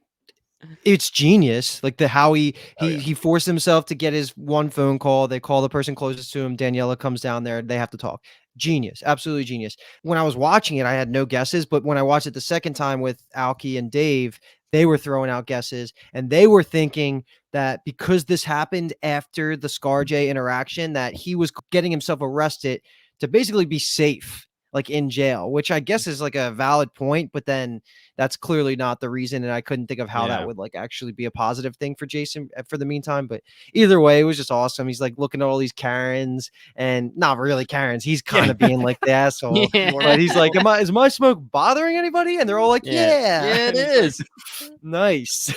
C: it's genius. Like how
B: Oh, yeah.
C: he forced himself to get his one phone call. They call the person closest to him. Daniela comes down there. They have to talk. Genius. Absolutely genius. When I was watching it, I had no guesses, but when I watched it the second time with Alki and Dave, they were throwing out guesses and they were thinking that because this happened after the ScarJ interaction, that he was getting himself arrested to basically be safe, like in jail, which I guess is like a valid point, but then that's clearly not the reason. And I couldn't think of how that
A: Yeah.
C: would like actually be a positive thing for Jason for the meantime. But either way, it was just awesome. He's like looking at all these Karens and not really Karens. He's kind of being like the asshole,
A: Yeah.
C: but he's like, is my smoke bothering anybody? And they're all like, yeah,
A: Yeah, it
C: And he's
A: is.
C: like, nice.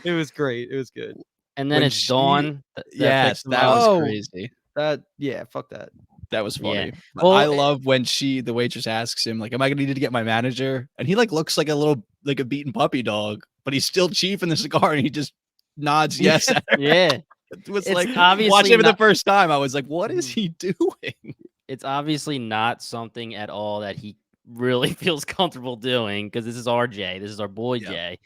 C: It was great. It was good.
A: And then
B: When
A: it's
B: she-
A: Dawn.
B: Yes,
A: picks him
B: that
A: up.
B: was
C: Oh.
B: crazy.
C: Yeah, fuck that.
B: That was
A: Yeah.
B: funny. But
A: Well,
B: I love when the waitress asks him, like, am I gonna need to get my manager? And he like looks like a beaten puppy dog, but he's still chief in the cigar and he just nods yes at her.
A: Yeah.
B: It was
A: It's
B: like
A: obviously
B: watching it for the
A: not-
B: first time. I was like, what is he doing?
A: It's obviously not something at all that he really feels comfortable doing because this is RJ. This is our boy
B: Yeah.
A: Jay.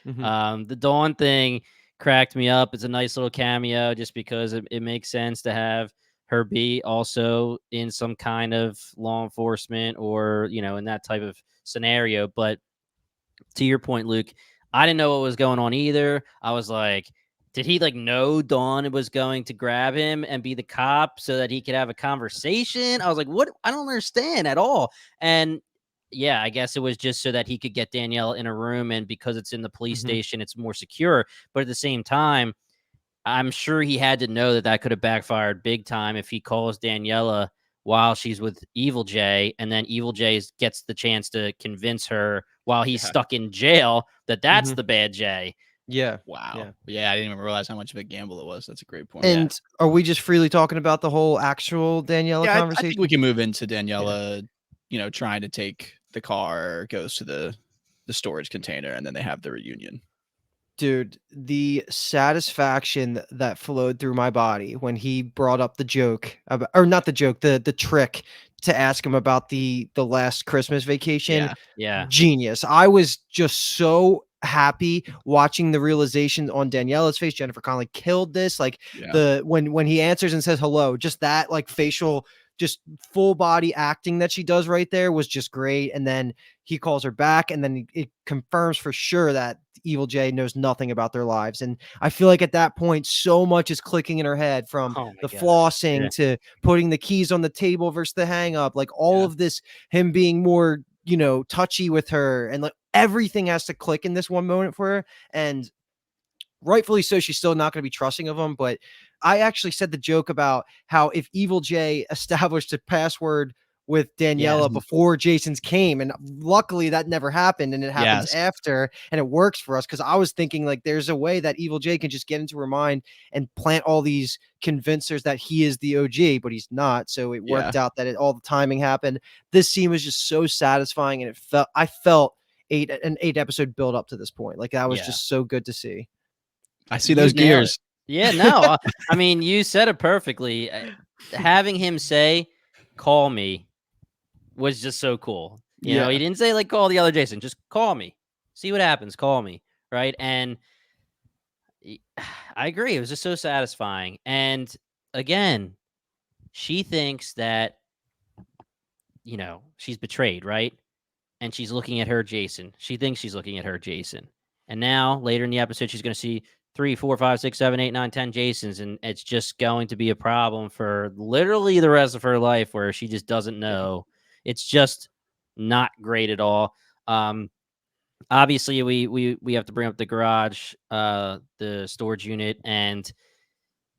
C: Mhm.
A: The Dawn thing cracked me up. It's a nice little cameo just because it makes sense to have her be also in some kind of law enforcement or, in that type of scenario. But to your point, Luke, I didn't know what was going on either. I was like, did he like know Dawn was going to grab him and be the cop so that he could have a conversation? I was like, what? I don't understand at all. And yeah, I guess it was just so that he could get Danielle in a room. And because it's in the police station, it's more secure. But at the same time, I'm sure he had to know that that could have backfired big time if he calls Daniela while she's with Evil J, and then Evil J gets the chance to convince her while he's stuck in jail that that's the bad J.
C: Yeah.
B: Wow. Yeah, I didn't even realize how much of a gamble it was. That's a great point.
C: And are we just freely talking about the whole actual Daniela
B: I
C: conversation?
B: think we can move into Daniela, trying to take the car, goes to the storage container, and then they have the reunion.
C: Dude, the satisfaction that flowed through my body when he brought up the joke about, or not the joke, the trick to ask him about the last Christmas vacation.
A: Yeah.
C: Genius. I was just so happy watching the realization on Daniela's face. Jennifer Connelly killed this. Like when he answers and says hello, just that like facial, just full body acting that she does right there was just great. And then he calls her back, and then it confirms for sure that Evil J knows nothing about their lives. And I feel like at that point, so much is clicking in her head, from the flossing to putting the keys on the table versus the hang up, like all of this, him being more, touchy with her, and like everything has to click in this one moment for her. And rightfully so, she's still not going to be trusting of him. But I actually said the joke about how if Evil J established a password with Daniela before Jason's came, and luckily that never happened, and it happens after, and it works for us because I was thinking like there's a way that Evil Jay can just get into her mind and plant all these convincers that he is the OG, but he's not. So it worked out that all the timing happened. This scene was just so satisfying, and I felt an 8-episode build up to this point. Like that was just so good to see.
B: I see those gears.
A: Yeah, no, I mean, you said it perfectly. Having him say, "Call me," was just so cool. You know, he didn't say like call the other Jason, just call me. See what happens, call me, right? And I agree, it was just so satisfying. And again, she thinks that, you know, she's betrayed, right? And she's looking at her Jason. She thinks she's looking at her Jason. And now later in the episode, she's going to see 3, 4, 5, 6, 7, 8, 9, 10 Jasons. And it's just going to be a problem for literally the rest of her life where she just doesn't know. It's just not great at all. Obviously, we have to bring up the garage, the storage unit, and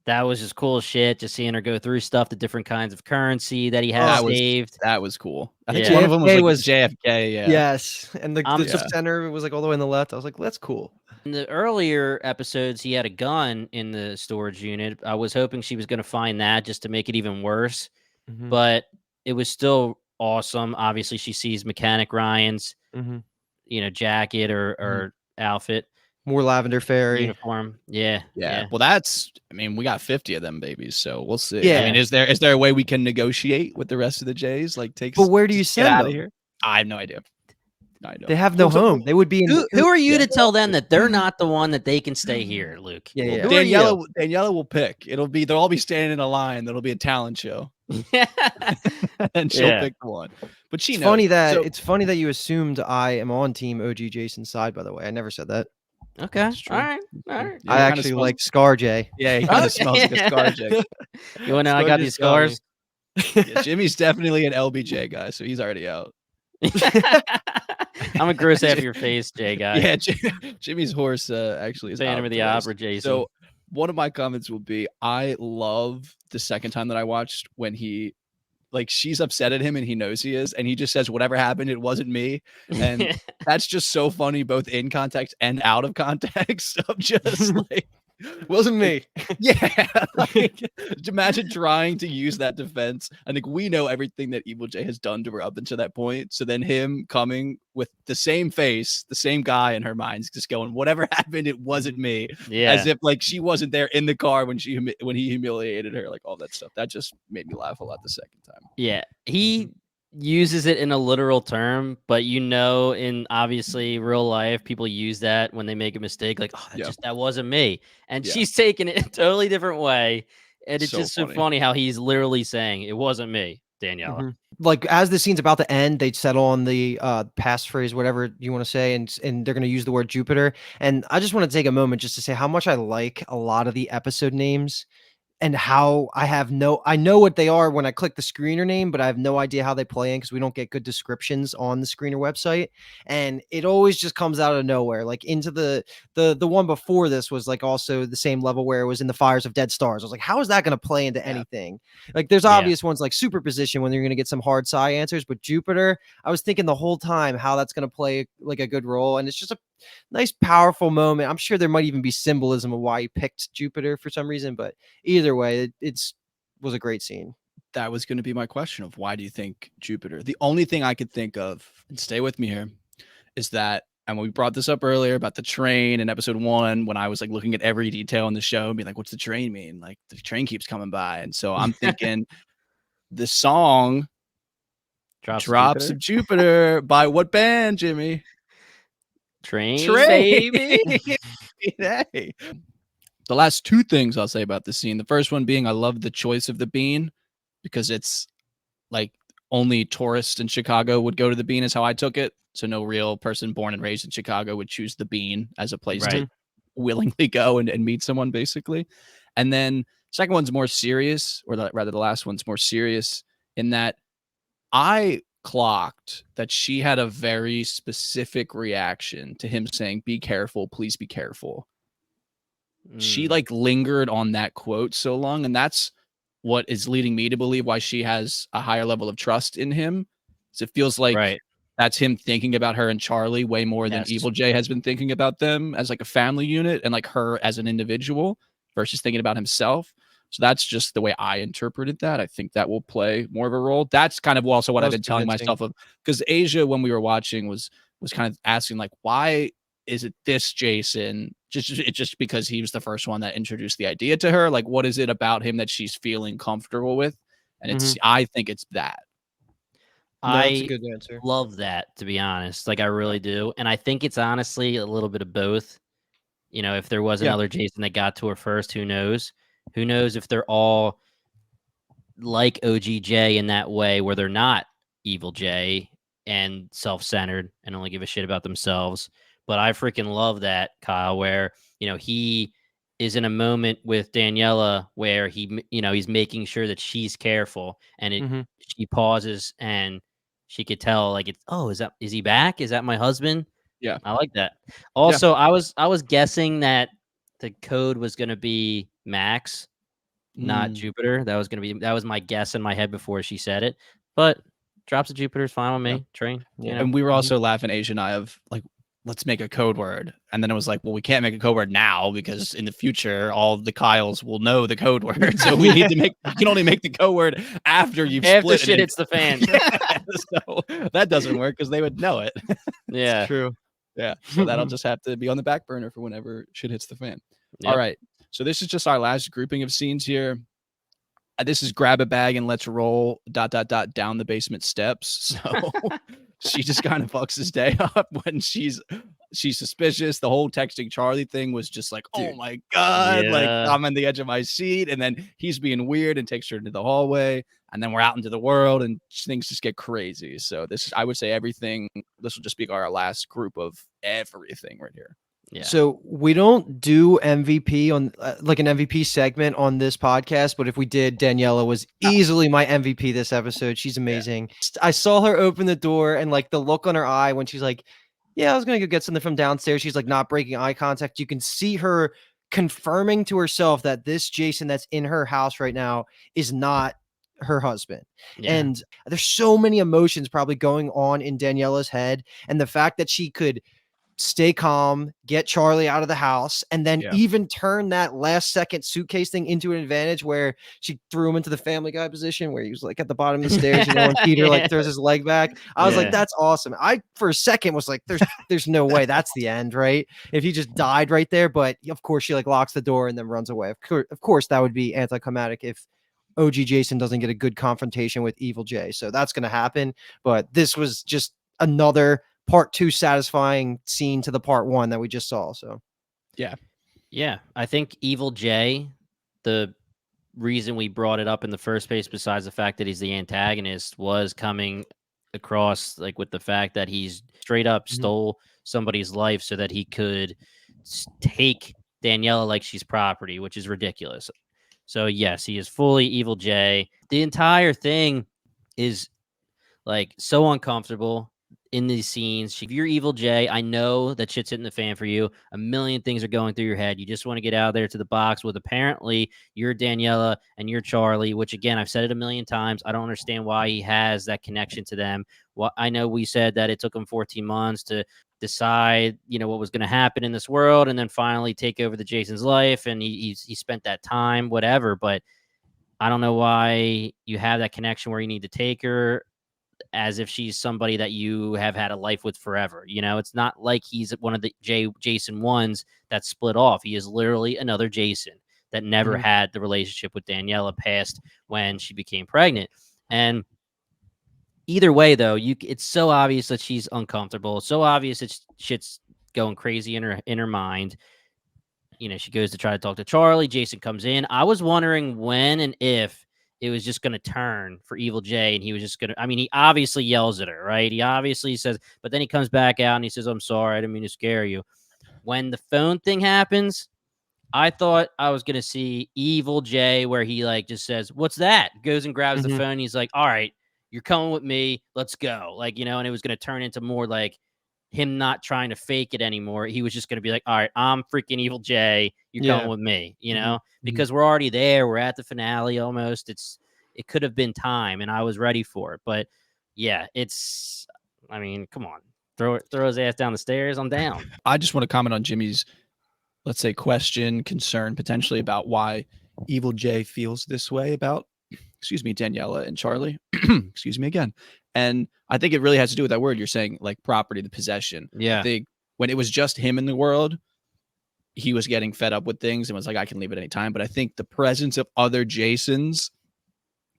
A: that was just cool as shit. Just seeing her go through stuff, the different kinds of currency that he has saved.
B: That was cool. I think
A: Yeah.
B: one of them was like JFK. Yeah.
C: Yes, and the center was like all the way on the left. I was like, that's cool.
A: In the earlier episodes, he had a gun in the storage unit. I was hoping she was going to find that just to make it even worse, but it was still awesome. Obviously, she sees Mechanic Ryan's, you know, jacket or outfit.
C: More Lavender Fairy
A: uniform. Yeah.
B: Well, that's, I mean, we got 50 of them babies, so we'll see. Yeah. I mean, is there a way we can negotiate with the rest of the Jays? Like,
C: but where do you send
B: out
C: them?
B: of here? I have no idea. I know.
C: They have no home. They would be in.
A: Who are you to tell them that they're not the one that they can stay here, Luke?
C: Yeah.
B: Well, Daniela will pick. They'll all be standing in a line. That'll be a talent show. And she'll pick the one. But she knows.
C: It's funny that you assumed I am on team OG Jason's side, by the way. I never said that.
A: Okay. All right.
B: Yeah,
C: I actually like Scar J.
B: Yeah, he kind of smells like a Scar J.
A: You want to know I got these scars?
B: Yeah, Jimmy's definitely an LBJ guy, so he's already out.
A: I'm a gross after your face, Jay guy.
B: Yeah, Jimmy's horse actually is
A: Phantom of the Opera, Jason.
B: So one of my comments will be, I love the second time that I watched when he, like, she's upset at him and he knows he is, and he just says, whatever happened, it wasn't me. And that's just so funny, both in context and out of context, of just like,
C: wasn't me.
B: Yeah. Like, imagine trying to use that defense. I think we know everything that Evil Jay has done to her up until that point. So then him coming with the same face, the same guy in her mind's just going, whatever happened, it wasn't me.
A: Yeah.
B: As if like she wasn't there in the car when he humiliated her, like all that stuff. That just made me laugh a lot the second time.
A: Yeah. He uses it in a literal term, but you know, in obviously real life, people use that when they make a mistake, like, oh, that wasn't me. And she's taking it a totally different way. And it's just so funny how he's literally saying, it wasn't me, Daniela.
C: Like, as the scene's about to end, they settle on the passphrase, whatever you want to say, and they're going to use the word Jupiter. And I just want to take a moment just to say how much I like a lot of the episode names. And how I know what they are when I click the screener name, but I have no idea how they play in because we don't get good descriptions on the screener website. And it always just comes out of nowhere. Like into the one before this was like also the same level where it was in the Fires of Dead Stars. I was like, how is that going to play into anything? Like there's obvious ones like superposition when you're going to get some hard psi answers, but Jupiter, I was thinking the whole time how that's going to play like a good role. And it's just a nice, powerful moment. I'm sure there might even be symbolism of why he picked Jupiter for some reason, but either way, it was a great scene.
B: That was going to be my question of why do you think Jupiter? The only thing I could think of, and stay with me here, is that, and we brought this up earlier about the train in episode 1, when I was like looking at every detail in the show and being like, what's the train mean? Like the train keeps coming by. And so I'm thinking the song Drops of Jupiter by what band, Jimmy?
A: Train, baby.
B: Hey. The last 2 things I'll say about the scene. The first one being I love the choice of the bean because it's like only tourists in Chicago would go to the bean is how I took it. So no real person born and raised in Chicago would choose the bean as a place to willingly go and meet someone, basically. And then second one's more serious, or rather the last one's more serious in that I clocked that she had a very specific reaction to him saying, be careful, please be careful. She like lingered on that quote so long, and that's what is leading me to believe why she has a higher level of trust in him. So it feels like
A: Right.
B: that's him thinking about her and Charlie way more than
A: Yes.
B: Evil Jay has been thinking about them as like a family unit and like her as an individual versus thinking about himself. So that's just the way I interpreted that. I think that will play more of a role. That's kind of also what
C: That
B: I've
C: was
B: been telling
C: convincing.
B: myself of, because Asia, when we were watching, was kind of asking like, why is it this Jason? Just because he was the first one that introduced the idea to her. Like, what is it about him that she's feeling comfortable with? And
C: Mhm.
B: I think it's that.
C: No, that's a
A: I
C: good answer.
A: love that, to be honest. Like, I really do. And I think it's honestly a little bit of both. You know, if there was
B: Yeah.
A: another Jason that got to her first, who knows? Who knows if they're all like OGJ in that way where they're not evil Jay and self-centered and only give a shit about themselves. But I freaking love that, Kyle, where, he is in a moment with Daniela where he's making sure that she's careful and
C: Mhm.
A: she pauses and she could tell like is he back? Is that my husband?
B: Yeah.
A: I like that.
B: Yeah.
A: Also, I was guessing that the code was gonna be Max, not
B: Mm,
A: Jupiter. That was my guess in my head before she said it. But drops of Jupiter is fine with
B: yeah.
A: me. Train,
C: Yeah.
B: And we were
C: Mhm.
B: also laughing, Asia and I, of like, let's make a code word. And then it was like, well, we can't make a code word now because in the future, all the Kyles will know the code word. So we need to you can only make the code word after you've
A: After
B: split
A: shit
B: it.
A: hits the fan.
B: Yeah. So that doesn't work because they would know it.
C: It's
A: Yeah.
C: true.
B: Yeah. So that'll just have to be on the back burner for whenever shit hits the fan. All
A: Yep.
B: right. So this is just our last grouping of scenes here. This is grab a bag and let's roll ... down the basement steps. So she just kind of fucks his day up when she's suspicious. The whole texting Charlie thing was just like, oh
A: Dude.
B: my God, like
A: Yeah.
B: I'm on the edge of my seat. And then he's being weird and takes her into the hallway. And then we're out into the world and things just get crazy. So I would say this will just be our last group of everything right here.
A: Yeah.
C: So we don't do MVP on like an MVP segment on this podcast, but if we did, Daniela was
B: No.
C: easily my MVP this episode. She's amazing. I saw her open the door and like the look on her eye when she's like, "Yeah, I was gonna go get something from downstairs." She's like not breaking eye contact. You can see her confirming to herself that this Jason that's in her house right now is not her husband.
A: Yeah.
C: And there's so many emotions probably going on in Daniela's head, and the fact that she could stay calm, get Charlie out of the house, and then
B: Yeah.
C: even turn that last second suitcase thing into an advantage where she threw him into the Family Guy position where he was like at the bottom of the stairs, when Peter like
A: Yeah.
C: throws his leg back. I was like,
A: Yeah.
C: that's awesome. I for a second was like, there's no way that's the end, right? If he just died right there, but of course she like locks the door and then runs away. Of course that would be anticlimactic if OG Jason doesn't get a good confrontation with Evil Jay. So that's gonna happen. But this was just another part 2 satisfying scene to the part 1 that we just saw. So
A: Yeah. I think Evil Jay, the reason we brought it up in the first place, besides the fact that he's the antagonist, was coming across like with the fact that he's straight up
C: Mhm.
A: stole somebody's life so that he could take Daniela like she's property, which is ridiculous. So yes, he is fully Evil Jay. The entire thing is like so uncomfortable in these scenes. If you're Evil Jay, I know that shit's hitting the fan for you. A million things are going through your head. You just want to get out there to the box with apparently you're Daniela and you're Charlie, which again, I've said it a million times. I don't understand why he has that connection to them. Well, I know we said that it took him 14 months to decide, what was going to happen in this world and then finally take over the Jason's life. And he spent that time, whatever. But I don't know why you have that connection where you need to take her as if she's somebody that you have had a life with forever. It's not like he's one of the Jason ones that split off. He is literally another Jason that never
C: Mhm.
A: had the relationship with Daniela past when she became pregnant. And either way, though, it's so obvious that she's uncomfortable. So obvious that shit's going crazy in her mind. She goes to try to talk to Charlie. Jason comes in. I was wondering when and if it was just going to turn for Evil Jay and he was just going to, he obviously yells at her, right? He obviously says, but then he comes back out and he says, I'm sorry. I didn't mean to scare you. When the phone thing happens, I thought I was going to see Evil Jay where he like just says, what's that? Goes and grabs the
C: Mhm.
A: phone. He's like, all right, you're coming with me. Let's go. And it was going to turn into more like him not trying to fake it anymore. He was just going to be like, all right, I'm freaking Evil Jay. You're
C: Yeah.
A: coming with me, you
B: Mhm,
A: know, because we're already there. We're at the finale almost. It could have been time, and I was ready for it. But yeah, I mean, come on, throw his ass down the stairs. I'm down.
B: I just want to comment on Jimmy's, let's say, question, concern potentially about why Evil Jay feels this way about, excuse me, Daniela and Charlie. Excuse me again. And I think it really has to do with that word you're saying, like property, the possession. I
A: Yeah.
B: think when it was just him in the world, he was getting fed up with things and was like, I can leave at any time. But I think the presence of other Jasons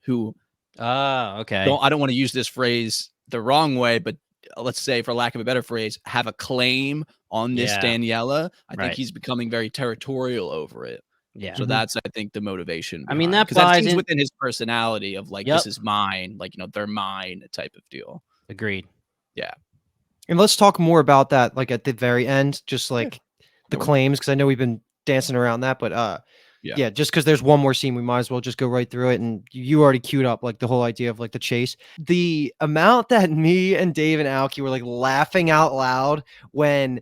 B: who
A: Oh, okay.
B: I don't want to use this phrase the wrong way, but let's say, for lack of a better phrase, have a claim on this
A: Yeah.
B: Daniela. I think
A: Right.
B: he's becoming very territorial over it.
A: Yeah.
B: So that's, I think, the motivation.
A: I mean,
B: behind,
A: that
B: because that
A: buys
B: seems
A: in.
B: within his personality of like,
A: Yep.
B: this is mine, like, they're mine type of deal.
A: Agreed.
C: And let's talk more about that, like at the very end, just like the
B: Okay.
C: claims, because I know we've been dancing around that, but yeah, just because there's one more scene, we might as well just go right through it. And you already queued up like the whole idea of like the chase. The amount that me and Dave and Alki were like laughing out loud when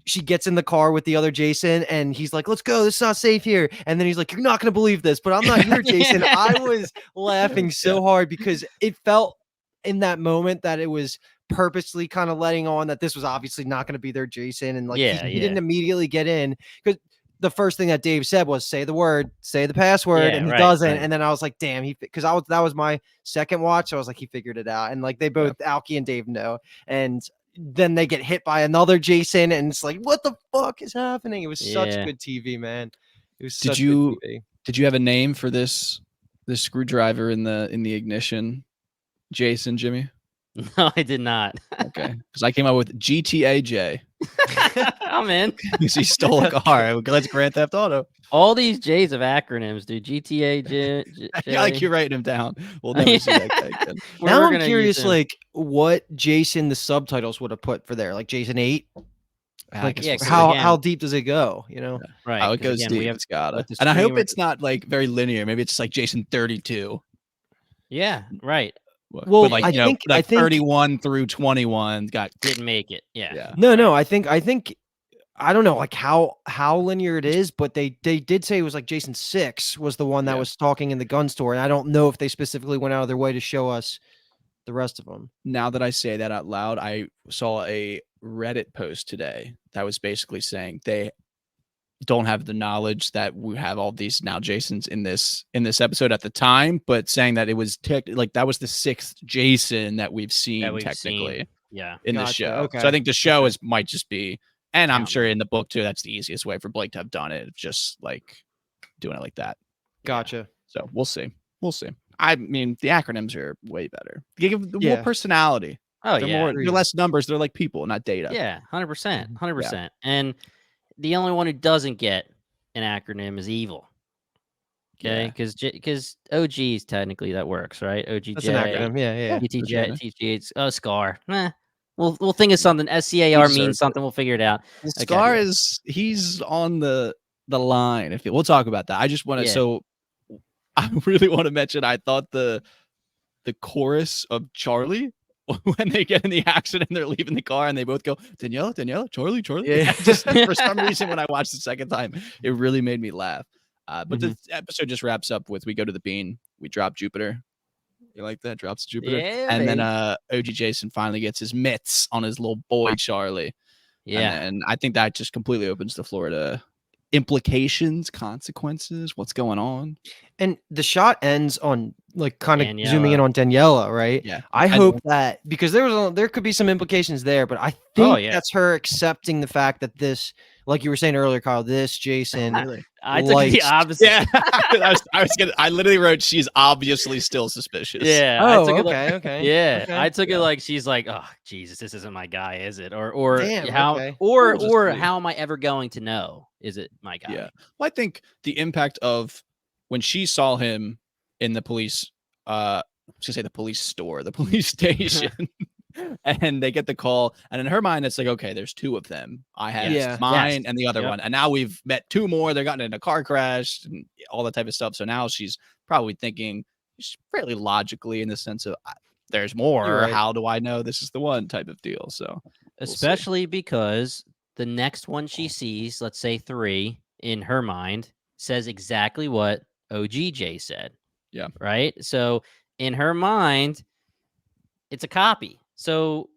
C: she gets in the car with the other Jason and he's like, let's go, this is not safe here. And then he's like, you're not going to believe this, but I'm not here, Jason. I was laughing so hard because it felt in that moment that it was purposely kind of letting on that this was obviously not going to be their Jason. And like, he didn't immediately get in because the first thing that Dave said was say the word, say the password, and he doesn't. Right. And then I was like, damn, because that was my second watch. So I was like, he figured it out. And like they both, Alki and Dave know. And then they get hit by another Jason, and it's like, what the fuck is happening? It was such good TV, man. It was such good TV.
B: Did you have a name for this screwdriver in the ignition, Jason, Jimmy?
A: No, I did not.
B: Okay, because I came up with GTAJ.
A: I'm in.
B: Because he stole a car. Let's Grand Theft Auto.
A: All these J's of acronyms, dude. GTA,
B: I like you're writing them down. We'll never see that guy again.
C: Now I'm curious, like, what Jason the subtitles would have put for there, like Jason 8. Like, how deep does it go? You know,
A: right?
B: How it goes deep. It's gotta. And I hope it's not like very linear. Maybe it's like Jason 32.
A: Yeah, right.
B: Well, like, I think 31 through 21
A: didn't make it. Yeah.
C: No. I think I don't know like how linear it is, but they did say it was like Jason 6 was the one that was talking in the gun store, and I don't know if they specifically went out of their way to show us the rest of them.
B: Now that I say that out loud, I saw a Reddit post today that was basically saying they don't have the knowledge that we have all these now Jasons in this episode at the time, but saying that it was like that was the 6th Jason that we've seen technically in the show. Okay. So I think the show might just be, and I'm sure in the book too, that's the easiest way for Blake to have done it, just like doing it like that.
C: Gotcha.
B: So we'll see. I mean, the acronyms are way better. They give more personality.
A: Oh,
B: they're less numbers. They're like people, not data.
A: Yeah, 100%. 100%. And the only one who doesn't get an acronym is evil. Okay, because OGs technically that works, right? OGJ.
C: That's an acronym. Yeah.
A: TTJ, TGH. Scar. We'll think of something. SCAR means something. We'll figure it out.
B: Well, Scar he's on the line. We'll talk about that. I just want to. So I really want to mention. I thought the chorus of Charlie. When they get in the accident, they're leaving the car and they both go, Daniela, Charlie.
C: Yeah.
B: Just for some reason, when I watched the second time, it really made me laugh. But the episode just wraps up with we go to the bean, we drop Jupiter. You like that? Drops Jupiter.
A: Yeah,
B: and then OG Jason finally gets his mitts on his little boy Charlie.
A: Yeah.
B: And I think that just completely opens the floor to implications, consequences, what's going on.
C: And the shot ends on like kind of zooming in on Daniela, right?
B: Yeah.
C: I hope that because there could be some implications there, but I think that's her accepting the fact that this, like you were saying earlier, Kyle, this Jason.
A: I took the opposite.
B: Yeah. I literally wrote she's obviously still suspicious.
A: Yeah.
C: Oh,
A: I took
C: okay.
A: Yeah.
C: Okay.
A: I took it like she's like, oh Jesus, this isn't my guy, is it? Or
C: Damn,
A: how
C: okay.
A: or how am I ever going to know? Is it my guy?
B: Yeah. Well, I think the impact of when she saw him in the police, I was gonna say the police store, the police station. And they get the call, and in her mind, it's like, okay, there's 2 of them. I have mine and the other one, and now we've met 2 more. They're gotten in a car crash and all that type of stuff. So now she's probably thinking fairly logically in the sense of there's more. Right. How do I know this is the one type of deal? So
A: Especially because the next one she sees, let's say 3, in her mind, says exactly what OGJ said.
B: Yeah.
A: Right? So in her mind, it's a copy. So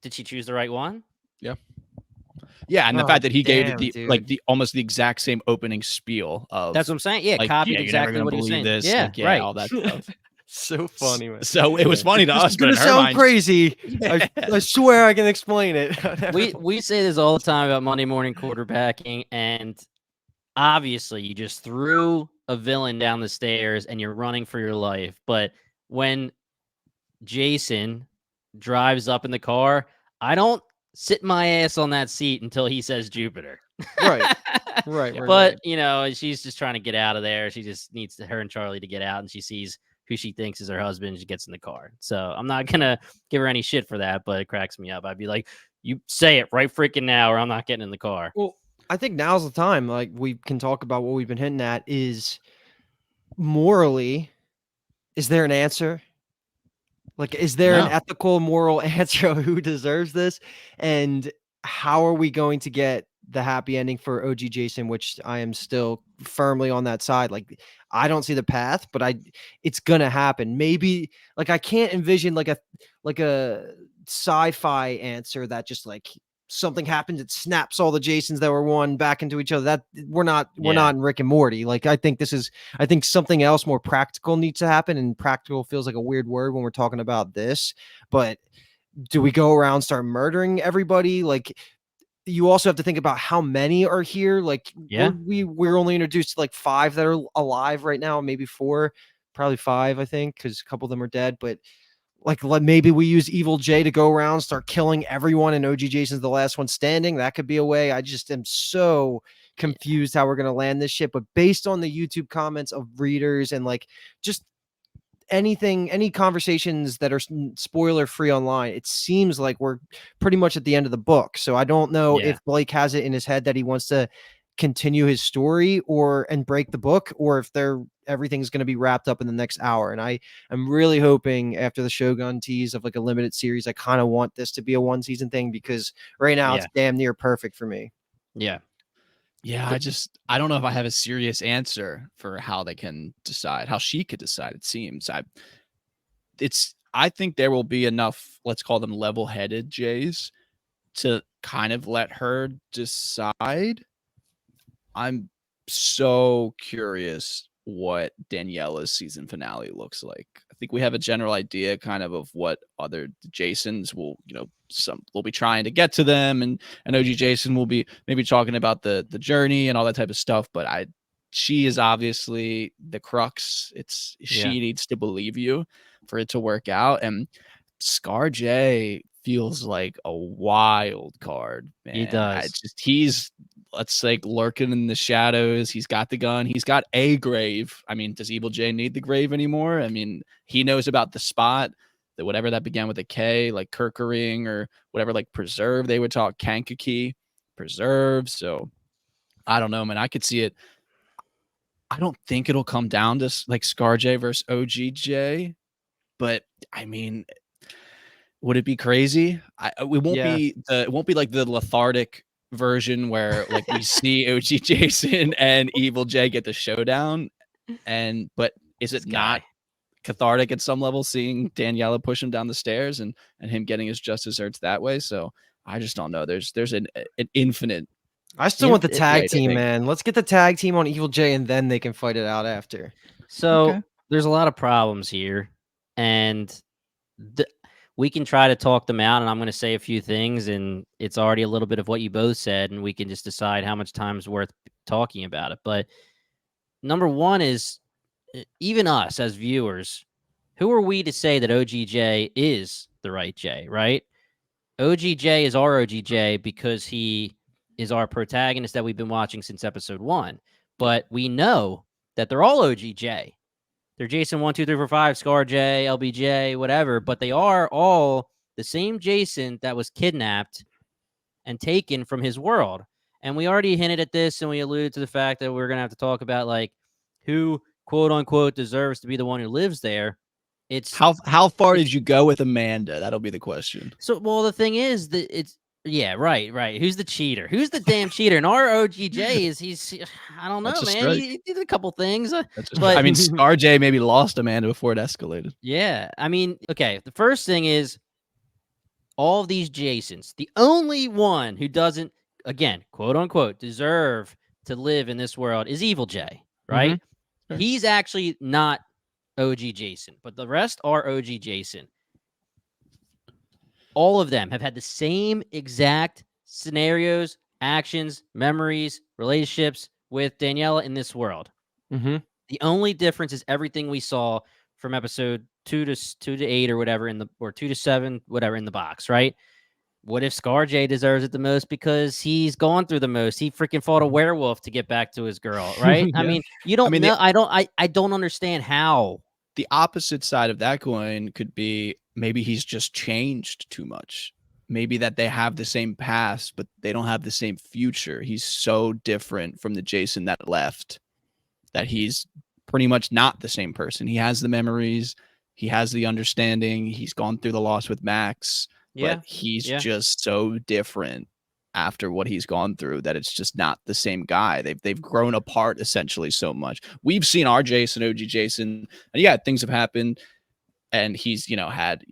A: did she choose the right one?
B: Yeah. Yeah, and the
C: Oh,
B: fact that he gave
C: damn,
B: the
C: dude.
B: almost the exact same opening spiel
A: That's
B: of
A: what I'm saying. Yeah,
B: like,
A: copied
B: yeah, you're never
A: exactly
B: gonna
A: what he was
B: believe
A: saying.
B: this,
A: Yeah,
B: like, yeah,
A: right.
B: all that stuff.
C: So funny, man.
B: So it was funny to
C: This
B: us,
C: is
B: but in
C: gonna
B: her
C: sound
B: mind,
C: crazy.
B: yeah.
C: I swear I can explain it.
A: We say this all the time about Monday morning quarterbacking, and obviously you just threw a villain down the stairs and you're running for your life. But when Jason drives up in the car, I don't sit my ass on that seat until he says Jupiter.
C: Right. Right,
B: Yeah.
C: right,
A: But,
C: right.
A: you know, she's just trying to get out of there. She just needs her and Charlie to get out, and she sees who she thinks is her husband. She gets in the car. So I'm not going to give her any shit for that, but it cracks me up. I'd be like, you say it right freaking now, or I'm not getting in the car.
C: Well, I think now's the time. Like we can talk about what we've been hinting at is morally, is there an answer? Like, is there an
A: No.
C: ethical, moral answer of who deserves this? And how are we going to get the happy ending for OG Jason, which I am still firmly on that side. Like, I don't see the path, but it's gonna happen. Maybe like I can't envision like a sci-fi answer that just like something happens, it snaps all the Jasons that were one back into each other. That we're
A: Yeah.
C: not in Rick and Morty. Like I think something else more practical needs to happen, and practical feels like a weird word when we're talking about this. But do we go around start murdering everybody? Like you also have to think about how many are here. Like
A: Yeah.
C: we're only introduced to like 5 that are alive right now, maybe 4, probably 5, I think, because a couple of them are dead. But like maybe we use Evil J to go around, start killing everyone, and OG Jason's the last one standing. That could be a way. I just am so confused how we're gonna land this shit. But based on the YouTube comments of readers and like just any conversations that are spoiler free online, it seems like we're pretty much at the end of the book. So I don't know
A: Yeah.
C: if Blake has it in his head that he wants to continue his story and break the book, or if everything's going to be wrapped up in the next hour. And I'm really hoping after the Shogun tease of like a limited series, I kind of want this to be a 1-season thing, because right now
A: Yeah.
C: it's damn near perfect for me.
A: Yeah.
B: Yeah, I don't know if I have a serious answer for how they can decide, how she could decide. It seems I think there will be enough, let's call them level-headed Jays, to kind of let her decide. I'm so curious what Daniela's season finale looks like. I think we have a general idea kind of what other Jasons will, some will be trying to get to them, and OG Jason will be maybe talking about the journey and all that type of stuff. But she is obviously the crux. She needs to believe you for it to work out. And Scar J feels like a wild card, man.
A: He does.
B: He's let's like lurking in the shadows. He's got the gun. He's got a grave. I mean, does Evil J need the grave anymore? I mean, he knows about the spot, that whatever that began with a K, like Kirkering or whatever, like preserve. They would talk Kankakee preserve. So I don't know, man. I could see it. I don't think it'll come down to like Scar J versus OGJ, but I mean, would it be crazy? It won't be like the lethargic version where like we see OG Jason and Evil J get the showdown. But is it not cathartic at some level seeing Daniela push him down the stairs and him getting his just desserts that way? So I just don't know. There's an infinite.
C: I still want the tag
B: way to
C: team,
B: think.
C: man. Let's get the tag team on Evil J, and then they can fight it out after.
A: So
B: Okay.
A: there's a lot of problems here, and we can try to talk them out. And I'm going to say a few things, and it's already a little bit of what you both said, and we can just decide how much time is worth talking about it. But number one is even us as viewers. Who are we to say that OGJ is the right J, right? OGJ is our OGJ because he is our protagonist that we've been watching since episode 1. But we know that they're all OGJ. They're Jason 1, 2, 3, 4, 5, Scar J, LBJ, whatever. But they are all the same Jason that was kidnapped and taken from his world. And we already hinted at this, and we alluded to the fact that we're going to have to talk about like who quote unquote deserves to be the one who lives there. It's
B: how far did you go with Amanda? That'll be the question.
A: so, well, the thing is that Yeah, right. Who's the cheater? Who's the damn cheater? And our OGJ he's I don't
B: That's
A: know,
B: a
A: man.
B: strike.
A: He did a couple things,
B: That's just, I
A: but
B: mean, RJ maybe lost Amanda before it escalated.
A: yeah, I mean, okay. The first thing is all of these Jasons. The only one who doesn't, again, quote unquote, deserve to live in this world is Evil J. Right?
B: Sure.
A: He's actually not OG Jason, but the rest are OG Jason. All of them have had the same exact scenarios, actions, memories, relationships with Daniela in this world.
C: Mhm.
A: The only difference is everything we saw from episode 2 to 8 or whatever or 2 to 7, whatever in the box, right? What if Scar J deserves it the most because he's gone through the most? He freaking fought a werewolf to get back to his girl, right? I
B: Yeah.
A: mean, you
B: I
A: don't
B: mean,
A: know. I don't understand how.
B: the opposite side of that coin could be maybe he's just changed too much. Maybe that they have the same past, but they don't have the same future. He's so different from the Jason that left that he's pretty much not the same person. He has the memories, he has the understanding, he's gone through the loss with Max, but
A: Yeah,
B: he's
A: yeah,
B: just so different after what he's gone through that it's just not the same guy. They've grown apart essentially so much. We've seen our Jason, OG Jason, and yeah, things have happened, and he's had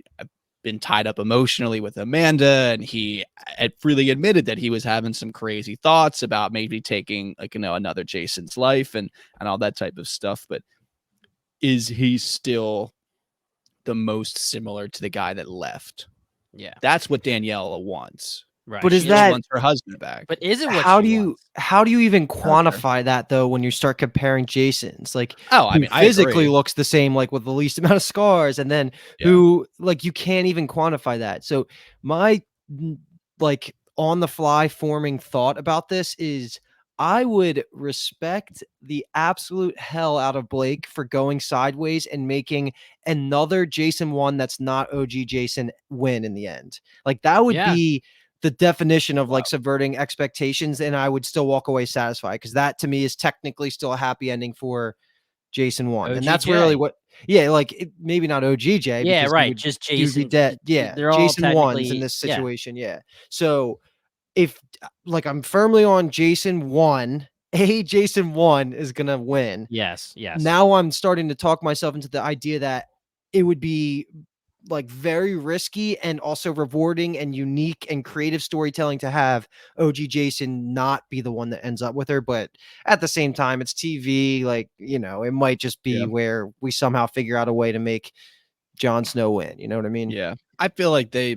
B: been tied up emotionally with Amanda, and he had freely admitted that he was having some crazy thoughts about maybe taking another Jason's life and all that type of stuff. But is he still the most similar to the guy that left?
A: yeah.
B: That's what Daniela wants.
A: Right.
C: But is
A: She
B: She
C: that
B: wants her husband back.
A: But is it what
C: how
A: she
C: do you
A: wants?
C: how do you even
B: Not sure.
C: quantify that though when you start comparing Jasons? Like
B: Oh, I
C: who
B: mean, I
C: physically
B: agree.
C: looks the same, like with the least amount of scars, and then
B: Yeah.
C: who like you can't even quantify that. So my like on the fly forming thought about this is I would respect the absolute hell out of Blake for going sideways and making another Jason one that's not OG Jason win in the end. Like that would
A: Yeah.
C: be the definition of
B: Wow.
C: like subverting expectations, and I would still walk away satisfied because that to me is technically still a happy ending for Jason one, and that's really
A: OGJ.
C: what. Maybe not OGJ
A: Yeah,
C: because
A: right. Just
C: he would be
A: Jason.
C: dead. Yeah,
A: They're all
C: Jason ones in
A: technically,
C: this
A: yeah.
C: situation. Yeah, so if like I'm firmly on Jason one, Jason one is gonna win.
A: Yes.
C: Now I'm starting to talk myself into the idea that it would be like very risky and also rewarding and unique and creative storytelling to have OG Jason not be the one that ends up with her. But at the same time, it's TV. Like, it might just
B: Yeah.
C: be where we somehow figure out a way to make Jon Snow win. You know what I mean?
B: Yeah. I feel like they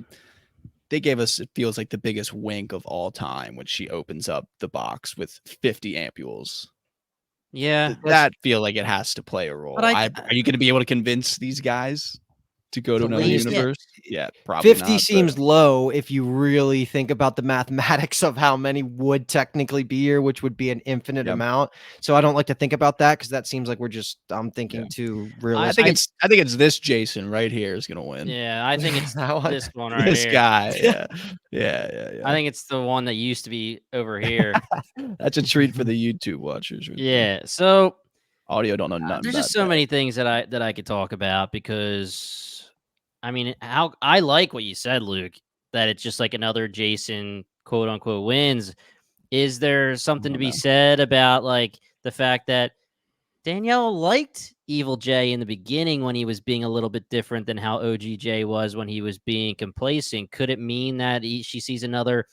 B: gave us, it feels like the biggest wink of all time when she opens up the box with 50 ampules.
A: Yeah.
B: That feel like it has to play a
A: But
B: role. Are you going to be able to convince these guys to go to
A: to
B: another
A: leave it.
B: universe? Yeah, probably
C: 50
B: not.
C: seems low if you really think about the mathematics of how many would technically be here, which would be an infinite
B: Yeah.
C: amount. So I don't like to think about that because that seems like I'm thinking
B: Yeah.
C: too
B: I
C: realistic.
B: think it's this Jason right here is going to win.
A: Yeah, I think it's
C: That one?
A: this one right
B: This
A: here.
B: guy. Yeah. Yeah.
A: I think it's the one that used to be over here.
B: That's a treat for the YouTube watchers. Right there.
A: Yeah. So
B: Audio don't know nothing
A: there's
B: about
A: just so
B: that.
A: many things that I could talk about because I mean, how I like what you said, Luke, that it's just like another Jason quote unquote wins. Is there something to be
B: know.
A: said about like the fact that Danielle liked Evil J in the beginning when he was being a little bit different than how OGJ was when he was being complacent? Could it mean that she sees another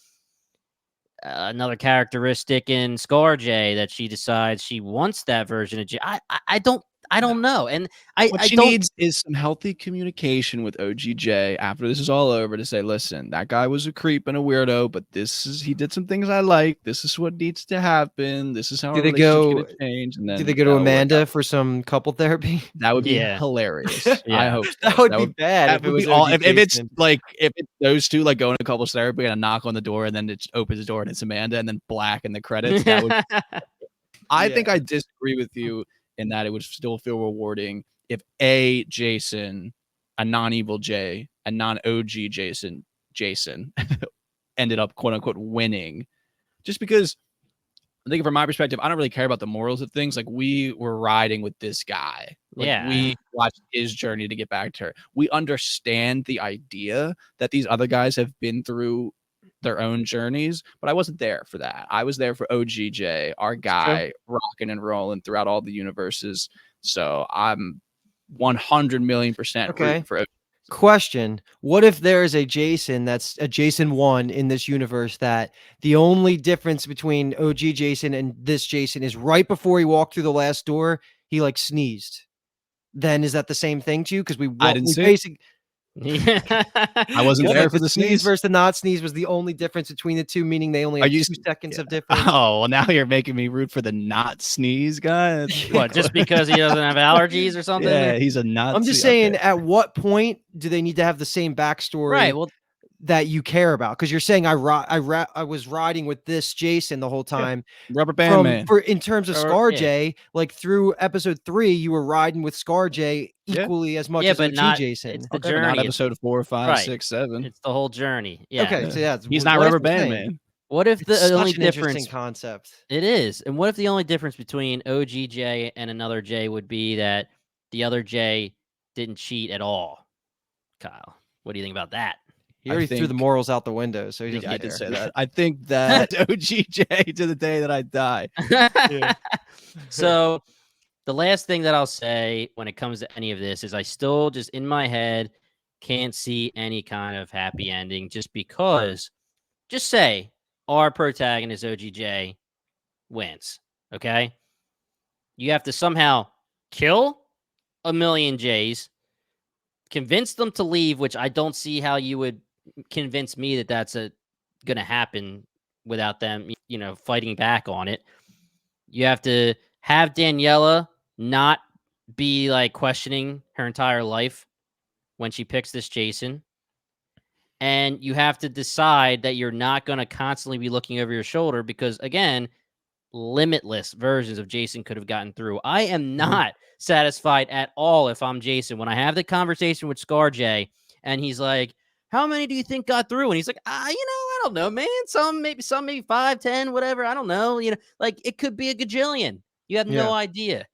A: characteristic in Scar J that she decides she wants that version of J? I don't know, and
B: What
A: I
B: she
A: don't.
B: needs is some healthy communication with OGJ after this is all over to say, listen, that guy was a creep and a weirdo, but he did some things I like. This is what needs to happen. This is how
C: Do
B: our
C: they
B: relationship's
C: go?
B: going to change. And
C: Do
B: then
C: they go to
B: that'll work out.
C: Amanda for some couple therapy?
B: That would be
A: Yeah.
B: hilarious.
A: Yeah.
B: I hope so.
C: That would be bad
B: that
C: if it
B: would
C: was
B: be all.
C: OG
B: If it's
C: Jason.
B: like, if it's those two like going to couples therapy and a knock on the door and then it opens the door and it's Amanda and then black in the credits, that would. I think I disagree with you in that it would still feel rewarding if Jason, a non-evil J, a non-OG Jason ended up quote unquote winning. Just because I think from my perspective, I don't really care about the morals of things. Like we were riding with this guy. Like
A: Yeah.
B: we watched his journey to get back to her. We understand the idea that these other guys have been through their own journeys, but I wasn't there for that. I was there for OGJ, our guy, rocking and rolling throughout all the universes. So I'm 100,000,000% rooting
C: Okay.
B: for OG.
C: Question: what if there is a Jason that's a Jason 1 in this universe that the only difference between OG Jason and this Jason is right before he walked through the last door, he like sneezed? Then is that the same thing to you? Because
B: I didn't
C: we
B: see it.
C: basically
B: I wasn't
C: just
B: there
C: like
B: for
C: the
B: the
C: sneeze
B: sneeze.
C: versus the not sneeze was the only difference between the two, meaning they only
B: Are
C: have
B: you
C: 2 seconds
B: yeah.
C: of difference.
B: Oh, well, now you're making me root for the not sneeze guy. That's
A: What, just because he doesn't have allergies or something?
B: Yeah, he's a
C: I'm just
B: Nazi.
C: saying,
B: Okay.
C: at what point do they need to have the same
A: Right.
C: backstory
A: Well,
C: that you care about? Because you're saying I was riding with this Jason the whole
B: Yeah.
C: time.
B: Rubber Band Man.
C: For in terms of
A: or yeah.
C: ScarJ, like through episode 3, you were riding with ScarJ
B: Yeah.
C: equally as much
A: Yeah,
C: as
A: but
C: OG
A: not
C: Jason.
A: it's the
B: Okay, but not
A: journey.
B: episode 4, 5,
A: Right.
B: 6, 7.
A: It's the whole journey. Yeah.
C: Okay,
B: Yeah.
C: so yeah,
B: He's
C: what
B: not
C: I
B: Rubber
C: was
B: Band
C: saying.
B: Man.
A: What if
C: It's
A: the only
C: such an interesting
A: difference
C: concept.
A: It is. And what if the only difference between OGJ and another J would be that the other J didn't cheat at all? Kyle, what do you think about that?
C: He
B: I
C: already threw the
B: think
C: morals out the window, so he
B: yeah,
C: doesn't
B: I did
C: care.
B: say that. I think that OGJ to the day that I die.
A: So the last thing that I'll say when it comes to any of this is I still just in my head can't see any kind of happy ending just because just say our protagonist OGJ wins. Okay. You have to somehow kill a million J's, convince them to leave, which I don't see how you would convince me that that's going to happen without them, fighting back on it. You have to have Daniela not be like questioning her entire life when she picks this Jason. And you have to decide that you're not going to constantly be looking over your shoulder because, again, limitless versions of Jason could have gotten through. I am not satisfied at all if I'm Jason. When I have the conversation with ScarJ and he's like, how many do you think got through? And he's like, I don't know, man. Some, maybe 5, 10, whatever. I don't know. Like it could be a gajillion. You have no idea.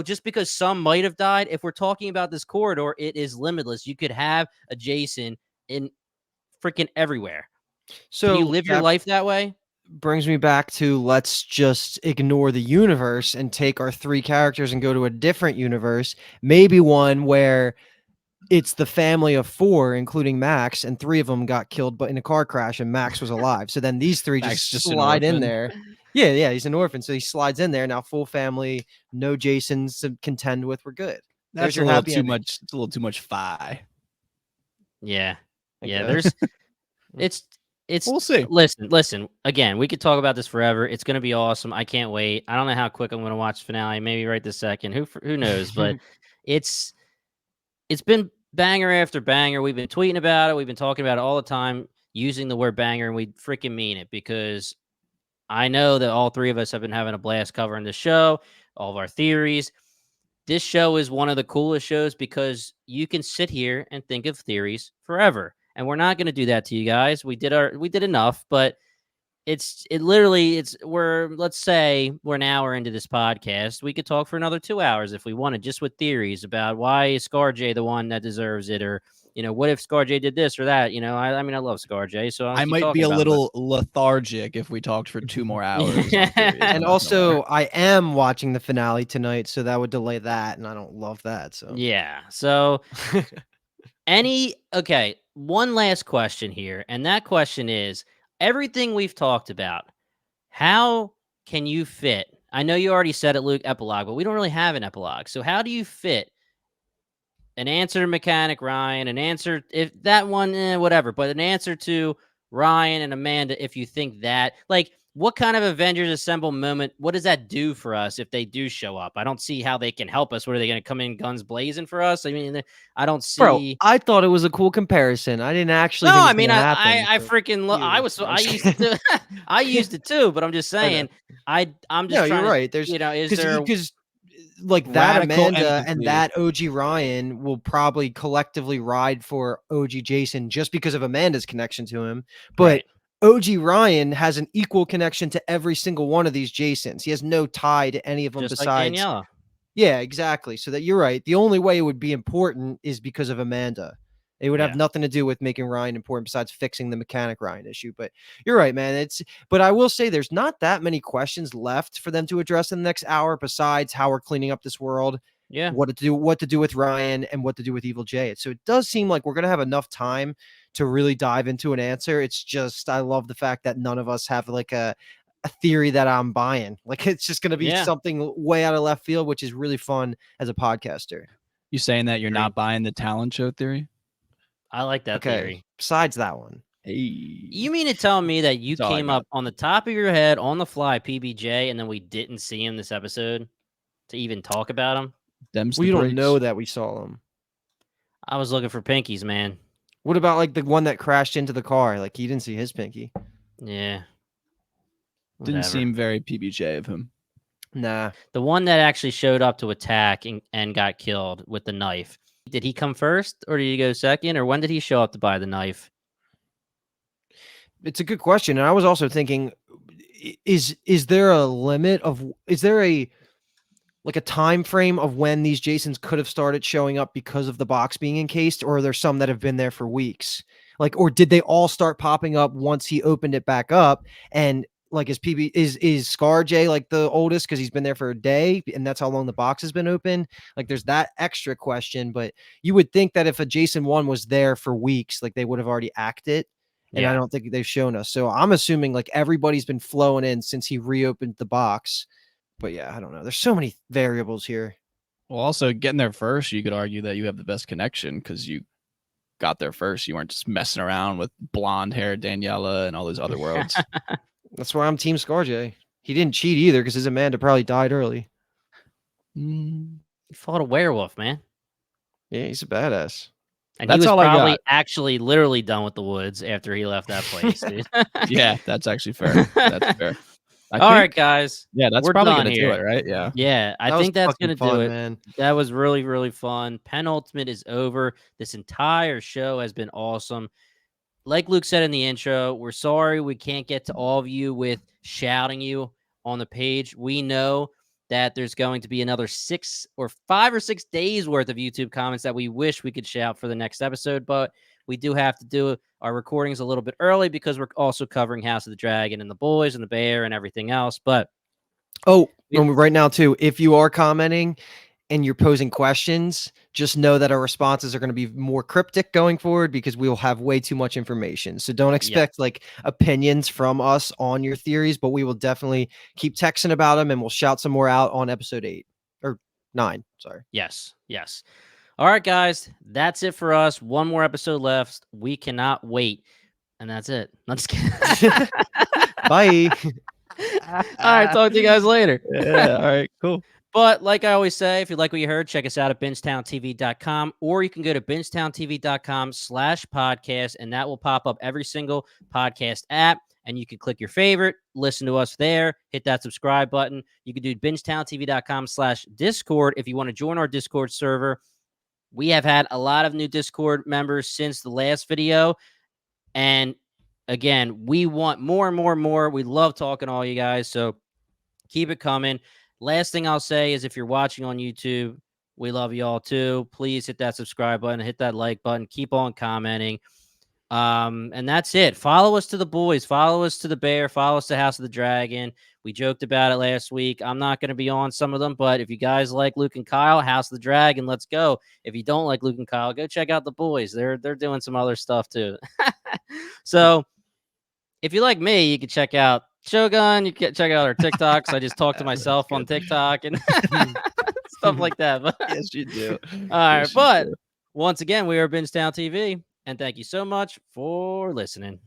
A: Just because some might have died, if we're talking about this corridor, it is limitless. You could have a Jason in freaking everywhere. Can you
C: So
A: live your life that way?
C: brings me back to let's just ignore the universe and take our 3 characters and go to a different universe, maybe one where it's the family of 4, including Max, and 3 of them got killed but in a car crash and Max was alive. So then these 3
B: Max
C: just
B: just an
C: slide in
B: orphan.
C: there. Yeah, he's an orphan, so he slides in there. Now full family, no Jasons to contend with. We're good. There's
B: That's a
C: your
B: little
C: happy
B: too
C: ending.
B: much. It's a little too much fi.
A: Yeah.
C: I
A: Yeah,
C: guess.
A: it's
B: We'll see.
A: listen, again, we could talk about this forever. It's going to be awesome. I can't wait. I don't know how quick I'm going to watch the finale, maybe right this second. Who knows, but it's been banger after banger. We've been tweeting about it. We've been talking about it all the time, using the word banger, and we freaking mean it because I know that all 3 of us have been having a blast covering the show, all of our theories. This show is one of the coolest shows because you can sit here and think of theories forever. And we're not going to do that to you guys. We did enough, but let's say we're an hour into this podcast. We could talk for another 2 hours if we wanted, just with theories about why is ScarJ the one that deserves it, or what if ScarJ did this or that. I mean, I love ScarJ, so
B: I
A: keep
B: might be
A: talking
B: a
A: about
B: little lethargic if we talked for 2 more hours. On theories, I'm
C: And
B: not gonna
C: also,
B: lie.
C: I am watching the finale tonight, so that would delay that, and I don't love that. So
A: Yeah. So one last question here, and that question is everything we've talked about. How can you fit? I know you already said it, Luke, epilogue, but we don't really have an epilogue. So how do you fit an answer to Mechanic Ryan, an answer if that one, whatever, but an answer to Ryan and Amanda, if you think that, like, what kind of Avengers Assemble moment, what does that do for us if they do show up? I don't see how they can help us. What are they going to come in guns blazing for us? I mean, I don't
C: Bro,
A: see.
C: I thought it was a cool comparison. I didn't actually
A: No,
C: think
A: I
C: it was
A: mean,
C: gonna
A: I
C: happen,
A: I
C: so
A: freaking I
C: you.
A: was
C: No, I'm
A: I
C: just
A: used it
C: kidding.
A: too. I used it too, but I'm just
C: I know.
A: saying I'm just
C: No, you're
A: trying to,
C: right. There's
A: is there
C: because like that
B: Radical
C: Amanda and
B: empathy.
C: that OG Ryan will probably collectively ride for OG Jason just because of Amanda's connection to him. But
A: right?
C: OG Ryan has an equal connection to every single one of these Jasons. He has no tie to any of them
A: Just like
C: besides.
A: Daniela.
C: Yeah, exactly. So that you're right. The only way it would be important is because of Amanda. It would have
A: Yeah.
C: nothing to do with making Ryan important besides fixing the mechanic Ryan issue. But you're right, man. But I will say there's not that many questions left for them to address in the next hour besides how we're cleaning up this world,
A: Yeah.
C: what to do with Ryan, and what to do with Evil Jay. So it does seem like we're gonna have enough time to really dive into an answer. It's just I love the fact that none of us have like a theory that I'm buying. Like it's just gonna be
A: Yeah.
C: something way out of left field, which is really fun as a podcaster.
B: You saying that you're
A: Agreed.
B: not buying the talent show theory?
A: I like that
C: Okay.
A: theory.
C: Besides that one.
B: Hey,
A: You mean to tell me that you
B: That's all I
A: came
B: got.
A: up on the top of your head on the fly, PBJ, and then we didn't see him this episode to even talk about him?
B: Them's
C: We
B: the
C: don't
B: breaks.
C: know that we saw him.
A: I was looking for pinkies, man.
C: What about like the one that crashed into the car? Like he didn't see his pinky.
A: Yeah.
B: Didn't
A: Whatever.
B: seem very PBJ of him.
C: Nah.
A: The one that actually showed up to attack and got killed with the knife. Did he come first or did he go second? Or when did he show up to buy the knife?
C: It's a good question. And I was also thinking, is there a limit of is there a like a time frame of when these Jasons could have started showing up because of the box being encased, or are there some that have been there for weeks? Like, or did they all start popping up once he opened it back up? And like, is Scar J like the oldest because he's been there for a day, and that's how long the box has been open? Like, there's that extra question, but you would think that if a Jason 1 was there for weeks, like they would have already acted. And I
A: Yeah.
C: don't think they've shown us. So I'm assuming like everybody's been flowing in since he reopened the box. But yeah, I don't know. There's so many variables here.
B: Well, also getting there first, you could argue that you have the best connection because you got there first. You weren't just messing around with blonde hair Daniela and all those other worlds.
C: That's why I'm Team ScarJ. He didn't cheat either because his Amanda probably died early.
B: Mm,
A: He fought a werewolf, man.
C: Yeah, he's a badass.
A: And
B: That's
A: he was
B: all I
A: probably
B: got.
A: actually literally done with the woods after he left that place, dude.
B: Yeah, that's actually fair. That's fair.
A: All right, guys.
B: Yeah, that's
A: we're
B: probably
A: done
B: gonna do
A: here.
B: it, right? Yeah.
A: Yeah, I
C: That was
A: think that's
C: fucking
A: going to
C: fun,
A: do it.
C: man.
A: That was really, really fun. Penultimate is over. This entire show has been awesome. Like Luke said in the intro, we're sorry we can't get to all of you with shouting you on the page. We know that there's going to be another 5 or 6 days worth of YouTube comments that we wish we could shout for the next episode, but we do have to do our recordings a little bit early because we're also covering House of the Dragon and the Boys and the Bear and everything else. But
C: Right now too, if you are commenting and you're posing questions, just know that our responses are going to be more cryptic going forward because we will have way too much information. So don't expect like opinions from us on your theories, but we will definitely keep texting about them and we'll shout some more out on episode 8 or 9. Sorry.
A: Yes. All right, guys, that's it for us. One more episode left. We cannot wait. And that's it. I'm just kidding.
C: Bye.
A: All right, talk to you guys later.
B: Yeah. All right. Cool.
A: But like I always say, if you like what you heard, check us out at bingetowntv.com, or you can go to bingetowntv.com/podcast, and that will pop up every single podcast app. And you can click your favorite, listen to us there, hit that subscribe button. You can do bingetowntv.com/Discord if you want to join our Discord server. We have had a lot of new Discord members since the last video. And again, we want more and more and more. We love talking to all you guys. So keep it coming. Last thing I'll say is if you're watching on YouTube, we love you all too. Please hit that subscribe button, hit that like button, keep on commenting. And that's it. Follow us to the Boys, follow us to the Bear, follow us to House of the Dragon. We joked about it last week. I'm not going to be on some of them, but if you guys like Luke and Kyle, House of the Dragon, let's go. If you don't like Luke and Kyle, go check out the Boys. They're doing some other stuff too. So if you like me, you can check out Shogun. You can check out our TikToks. I just talk to myself on TikTok and stuff like that. But,
B: Yes, you do.
A: all right. But once again, we are Bingetown TV, and thank you so much for listening.